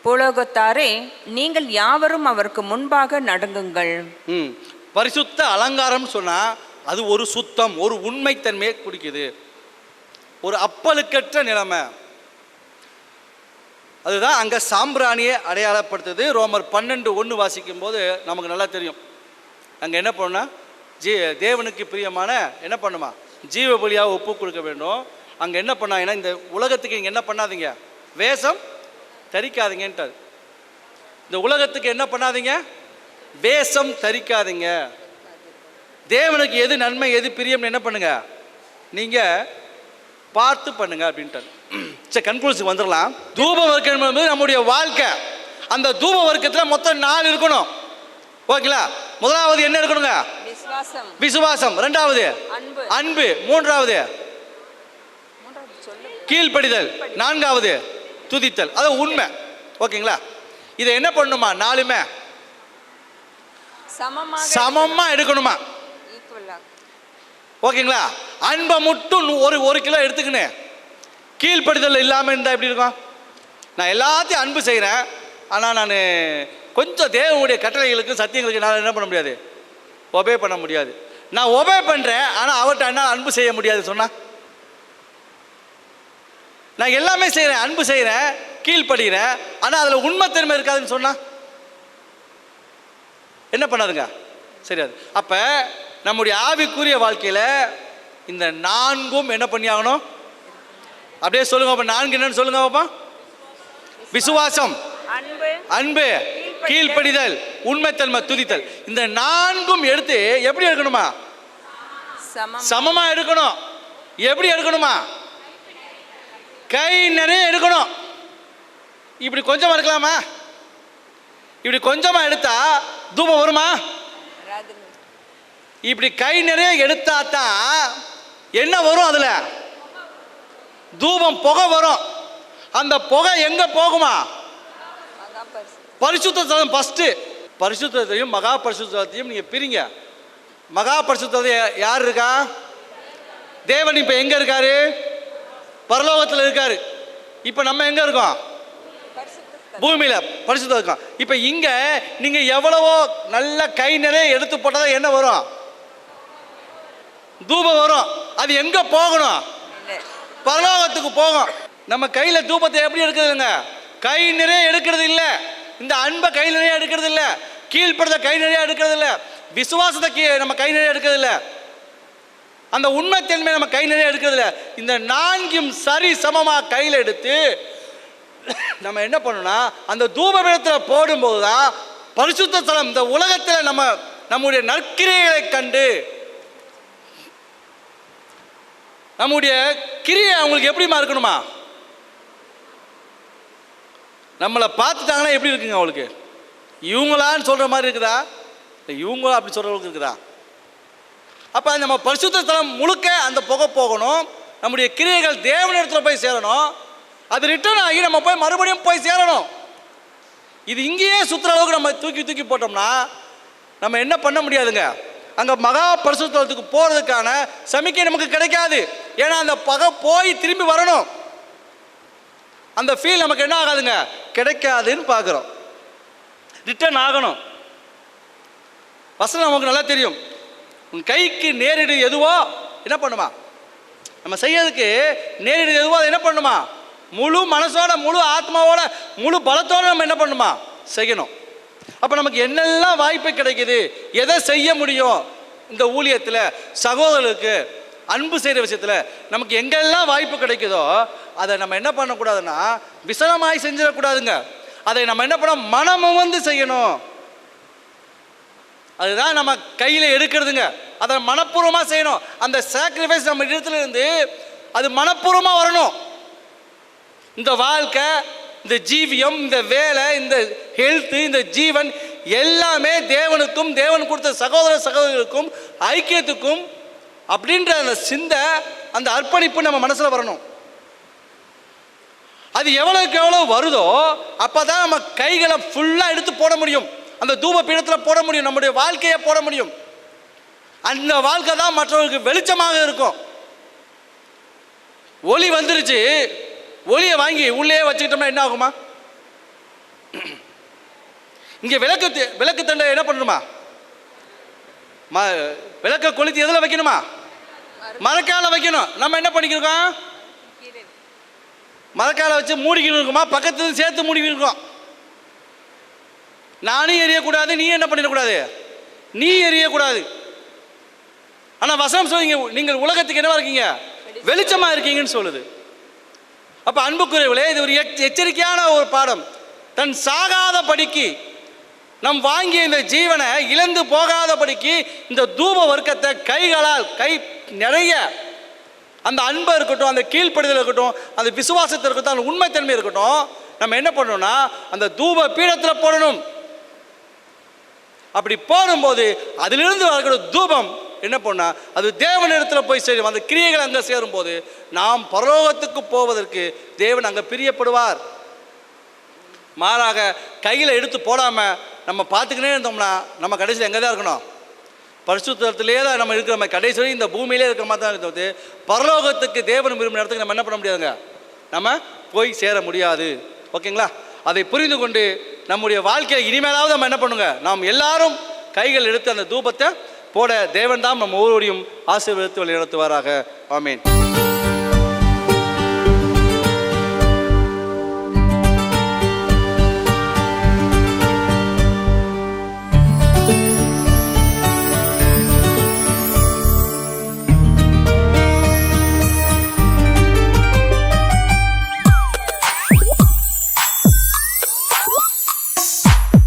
பூலோகத்தாரே நீங்கள் யாவரும் அவருக்கு முன்பாக நடுங்குங்கள். பரிசுத்த அலங்காரம் சொன்னால் அது ஒரு சுத்தம், ஒரு உண்மைத்தன்மையை குடிக்குது, ஒரு அப்பழுக்கற்ற நிலைமை. அதுதான் அங்கே சாம்பிராணியை அடையாளப்படுத்துது. ரோமர் 12:1 வாசிக்கும் போது நமக்கு நல்லா தெரியும். அங்கே என்ன பண்ணா, தேவனுக்கு பிரியமான என்ன பண்ணுமா, ஜீவ பலியாக ஒப்பு கொடுக்க வேண்டும். அங்கே என்ன பண்ணாங்கன்னா, இந்த உலகத்துக்கு இங்கே என்ன பண்ணாதீங்க, வேஷம் தரிக்காதீங்கன்ட்டார். இந்த உலகத்துக்கு என்ன பண்ணாதீங்க, வேஷம் தரிக்காதீங்க. தேவனுக்கு எது நன்மை எது பிரியம்னு என்ன பண்ணுங்க, நீங்கள் பார்த்து பண்ணுங்க அப்படின்ட்டு. சரி, கன்க்ளூஷன் வந்துடலாம். தூப வர்க்கம் என்பது நம்முடைய வாழ்க்கை. அந்த தூப வர்க்கத்தில் மொத்தம் 4 இருக்கணும். ஓகேங்களா. முதலாவது என்ன இருக்கணுங்க, விசுவாசம். ரெண்டாவது அன்பு. மூன்றாவது கீழ்ப்படிதல். நான்காவது துதித்தல், அது உண்மை. ஓகேங்களா. இதை என்ன பண்ணணுமா, 4மே சமமா எடுக்கணுமா. ஓகேங்களா. அன்பை மட்டும் ஒரு கிலோ எடுத்துக்கினேன், கீழ்ப்படுதல் இல்லாமல் இருந்தால் எப்படி இருக்கும். நான் எல்லாத்தையும் அன்பு செய்கிறேன், ஆனால் நான் கொஞ்சம் தேவனுடைய கட்டளைகளுக்கு சத்தியங்களுக்கு நான் என்ன பண்ண முடியாது, ஒபே பண்ண முடியாது. நான் ஒபே பண்ணுறேன், ஆனால் அவர்கிட்ட என்ன அன்பு செய்ய முடியாது சொன்னால். நான் எல்லாமே செய்கிறேன், அன்பு செய்கிறேன், கீழ்ப்படுகிறேன், ஆனால் அதில் உண்மைத்தன்மை இருக்காதுன்னு சொன்னால் என்ன பண்ணாதுங்க, சரியாது. அப்போ நம்முடைய ஆவிக்குரிய வாழ்க்கையில் இந்த 4ம் என்ன பண்ணி ஆகணும். அப்படியே சொல்லுங்க அப்போ, 4 என்னன்னு சொல்லுங்க பாப்பா. விசுவாசம், அன்பு, கீழ்ப்படிதல், உண்மைத்தன்மை, துதித்தல். இந்த 4ம் எடுத்து எப்படி எடுக்கணுமா, சமமா எடுக்கணும். எப்படி எடுக்கணுமா, கை நிறைய எடுக்கணும். இப்படி கொஞ்சமா எடுக்கலாமா, இப்படி கொஞ்சமா எடுத்தா தூபம் வருமா. இப்படி கை நிறைய எடுத்தா தான் என்ன வரும், அதுல தூபம் புகை வரும். அந்த புகை எங்க போகுமா, பரிசுத்த ஸ்தலம். ஃபர்ஸ்ட் பரிசுத்தத்தையும் மகா பரிசுத்தத்தையும் நீங்க பிரிங்க. மகா பரிசுத்தத்தை யார் இருக்கா, தேவன் இப்ப எங்க இருக்காரு, பரலோகத்தில் இருக்காரு. இப்ப நம்ம எங்க இருக்கோம், பூமியில பரிசுத்தம் இருக்கோம். இப்ப இங்க நீங்க எவ்வளவோ நல்ல கை நிறைய எடுத்து போட்டதா என்ன வரும், தூபம் வரும். அது எங்கே போகணும்? பரலோகத்துக்கு போகும். நம்ம கையில் தூபத்தை எப்படி எடுக்கிறதுங்க? கை நிறைய எடுக்கிறது இல்லை. இந்த அன்பை கை நிறைய எடுக்கிறது இல்லை. கீழ்ப்படுத்த கை நிறைய எடுக்கிறது இல்லை. விசுவாசத்தை நம்ம கை நிறைய எடுக்கிறது இல்லை. அந்த உண்மைத்தன்மை நம்ம கை நிறைய எடுக்கிறது இல்லை. இந்த நான்கும் சரி சமமாக கையில் எடுத்து நம்ம என்ன பண்ணணும்னா, அந்த தூபபீடத்தில் போடும்போது தான் பரிசுத்த ஸ்தலம். இந்த உலகத்தில் நம்முடைய நற்கிரியைகளை கண்டு நம்முடைய கிரியை அவங்களுக்கு எப்படிமா இருக்கணுமா? நம்மளை பார்த்துட்டாங்கன்னா எப்படி இருக்குங்க அவளுக்கு? இவங்களான்னு சொல்கிற மாதிரி இருக்குதா, இல்லை இவங்களா அப்படி சொல்கிறவங்களுக்கு இருக்குதா? அப்போ நம்ம பரிசுத்த ஸ்தலம் முழுக்க அந்த புகை போகணும். நம்முடைய கிரியைகள் தேவனிடத்தில் போய் சேரணும். அது ரிட்டர்ன் ஆகி நம்ம போய் மறுபடியும் போய் சேரணும். இது இங்கேயே சுற்றுற அளவுக்கு நம்ம தூக்கி போட்டோம்னா நம்ம என்ன பண்ண முடியாதுங்க. அங்கே மகா பரிசுத்த ஸ்தலத்துக்கு போகிறதுக்கான சமிக்கை நமக்கு கிடைக்காது. ஏன்னா அந்த பகை போய் திரும்பி வரணும். அந்த ஃபீல் நமக்கு என்ன ஆகாதுங்க, கிடைக்காதுன்னு பார்க்குறோம். ரிட்டர்ன் ஆகணும். வசனம் நமக்கு நல்லா தெரியும். உன் கைக்கு நேரிடு எதுவோ என்ன பண்ணுமா, நம்ம செய்யறதுக்கு நேரிடு எதுவோ அதை என்ன பண்ணுமா, முழு மனசோட முழு ஆத்மாவோட முழு பலத்தோடு நம்ம என்ன பண்ணுமா செய்யணும். அப்போ நமக்கு என்னெல்லாம் வாய்ப்பு கிடைக்குது, எதை செய்ய முடியும் இந்த ஊழியத்தில், சகோதரர்களுக்கு அன்பு செய்கிற விஷயத்தில் நமக்கு எங்கெல்லாம் வாய்ப்பு கிடைக்குதோ அதை நம்ம என்ன பண்ணக்கூடாதுன்னா விசனமாய் செஞ்சிடக்கூடாதுங்க. அதை நம்ம என்ன பண்ண மனமும் வந்து செய்யணும். அதுதான் நம்ம கையில் எடுக்கிறதுங்க. அதை மனப்பூர்வமாக செய்யணும். அந்த சாக்ரிஃபைஸ் நம்ம இடத்துல இருந்து அது மனப்பூர்வமாக வரணும். இந்த வாழ்க்கை, இந்த ஜீவியம், இந்த வேலை, இந்த ஹெல்த்து, இந்த ஜீவன் எல்லாமே தேவனுக்கும் தேவன் கொடுத்த சகோதரர்களுக்கும் ஐக்கியத்துக்கும் அப்படின்ற அந்த சிந்தை, அந்த அர்ப்பணிப்பு நம்ம மனசில் வரணும். அது எவ்வளோக்கு எவ்வளோ வருதோ அப்போ தான் நம்ம கைகளை ஃபுல்லாக எடுத்து போட முடியும். அந்த தூப பீடத்தில் போட முடியும். நம்முடைய வாழ்க்கையை போட முடியும். அந்த வாழ்க்கை தான் மற்றவர்களுக்கு வெளிச்சமாக இருக்கும். ஒளி வந்துருச்சு, ஒளியை வாங்கி உள்ளே வச்சுக்கிட்டோம்னா என்ன ஆகுமா? இங்கே விளக்கு தண்டை என்ன பண்ணணுமா, விளக்க கொளுத்தி எதில் வைக்கணுமா, மரக்கால வைக்கணும். நம்ம என்ன பண்ணிக்கிறோம், மரக்கால வச்சு மூடிக்கணும் இருக்குமா, பக்கத்துல சேர்த்து மூடிக்கணும் இருக்கோம். நானும் எரியக்கூடாது, நீ என்ன பண்ணிடக்கூடாது, நீ எரியக்கூடாது. ஆனால் வசனம் சொல்லுங்க, நீங்கள் உலகத்துக்கு என்னவா இருக்கீங்க, வெளிச்சமாக இருக்கீங்கன்னு சொல்லுது. அப்போ அன்புக்குரியவர்களே, இது ஒரு எச்சரிக்கையான ஒரு பாடம். தன் சாகாத படிக்கு, நம் வாங்கிய இந்த ஜீவனை இழந்து போகாத படிக்கு இந்த தூப வர்க்கத்தை கைகளால், கை நிறைய அந்த அன்பை இருக்கட்டும், அந்த கீழ்ப்படுதல் இருக்கட்டும், அந்த விசுவாசத்தை இருக்கட்டும், அந்த உண்மைத்தன்மை இருக்கட்டும், நம்ம என்ன பண்ணணும்னா அந்த தூப பீடத்தில் போடணும். அப்படி போடும்போது அதிலிருந்து வரக்கூடிய தூபம் என்ன பண்ணா அது தேவனிடத்தில் போய் சேரும். அந்த கிரியைகள் அங்கே சேரும்போது நாம் பரலோகத்துக்கு போவதற்கு தேவன் அங்கே பிரியப்படுவார். மாறாக கையில் எடுத்து போடாமல் நம்ம பார்த்துக்கினே இருந்தோம்னா நம்ம கடைசியில் எங்கே தான் இருக்கணும், பரிசுத்தத்திலே தான் நம்ம இருக்கிற மாதிரி, கடைசி வரை இந்த பூமியிலே இருக்கிற மாதிரி தான் இருக்கிறது. பரலோகத்துக்கு தேவன் விரும்பின இடத்துக்கு நம்ம என்ன பண்ண முடியாதுங்க, நம்ம போய் சேர முடியாது. ஓகேங்களா? அதை புரிந்து கொண்டு நம்முடைய வாழ்க்கையை இனிமேலாவது நம்ம என்ன பண்ணுங்க, நாம் எல்லாரும் கைகள் எடுத்து அந்த தூபத்தை போட தேவன் தான் நம்ம ஒவ்வொருவரையும் ஆசீர்வதித்து வழி நடத்துவாராக. ஆமீன்.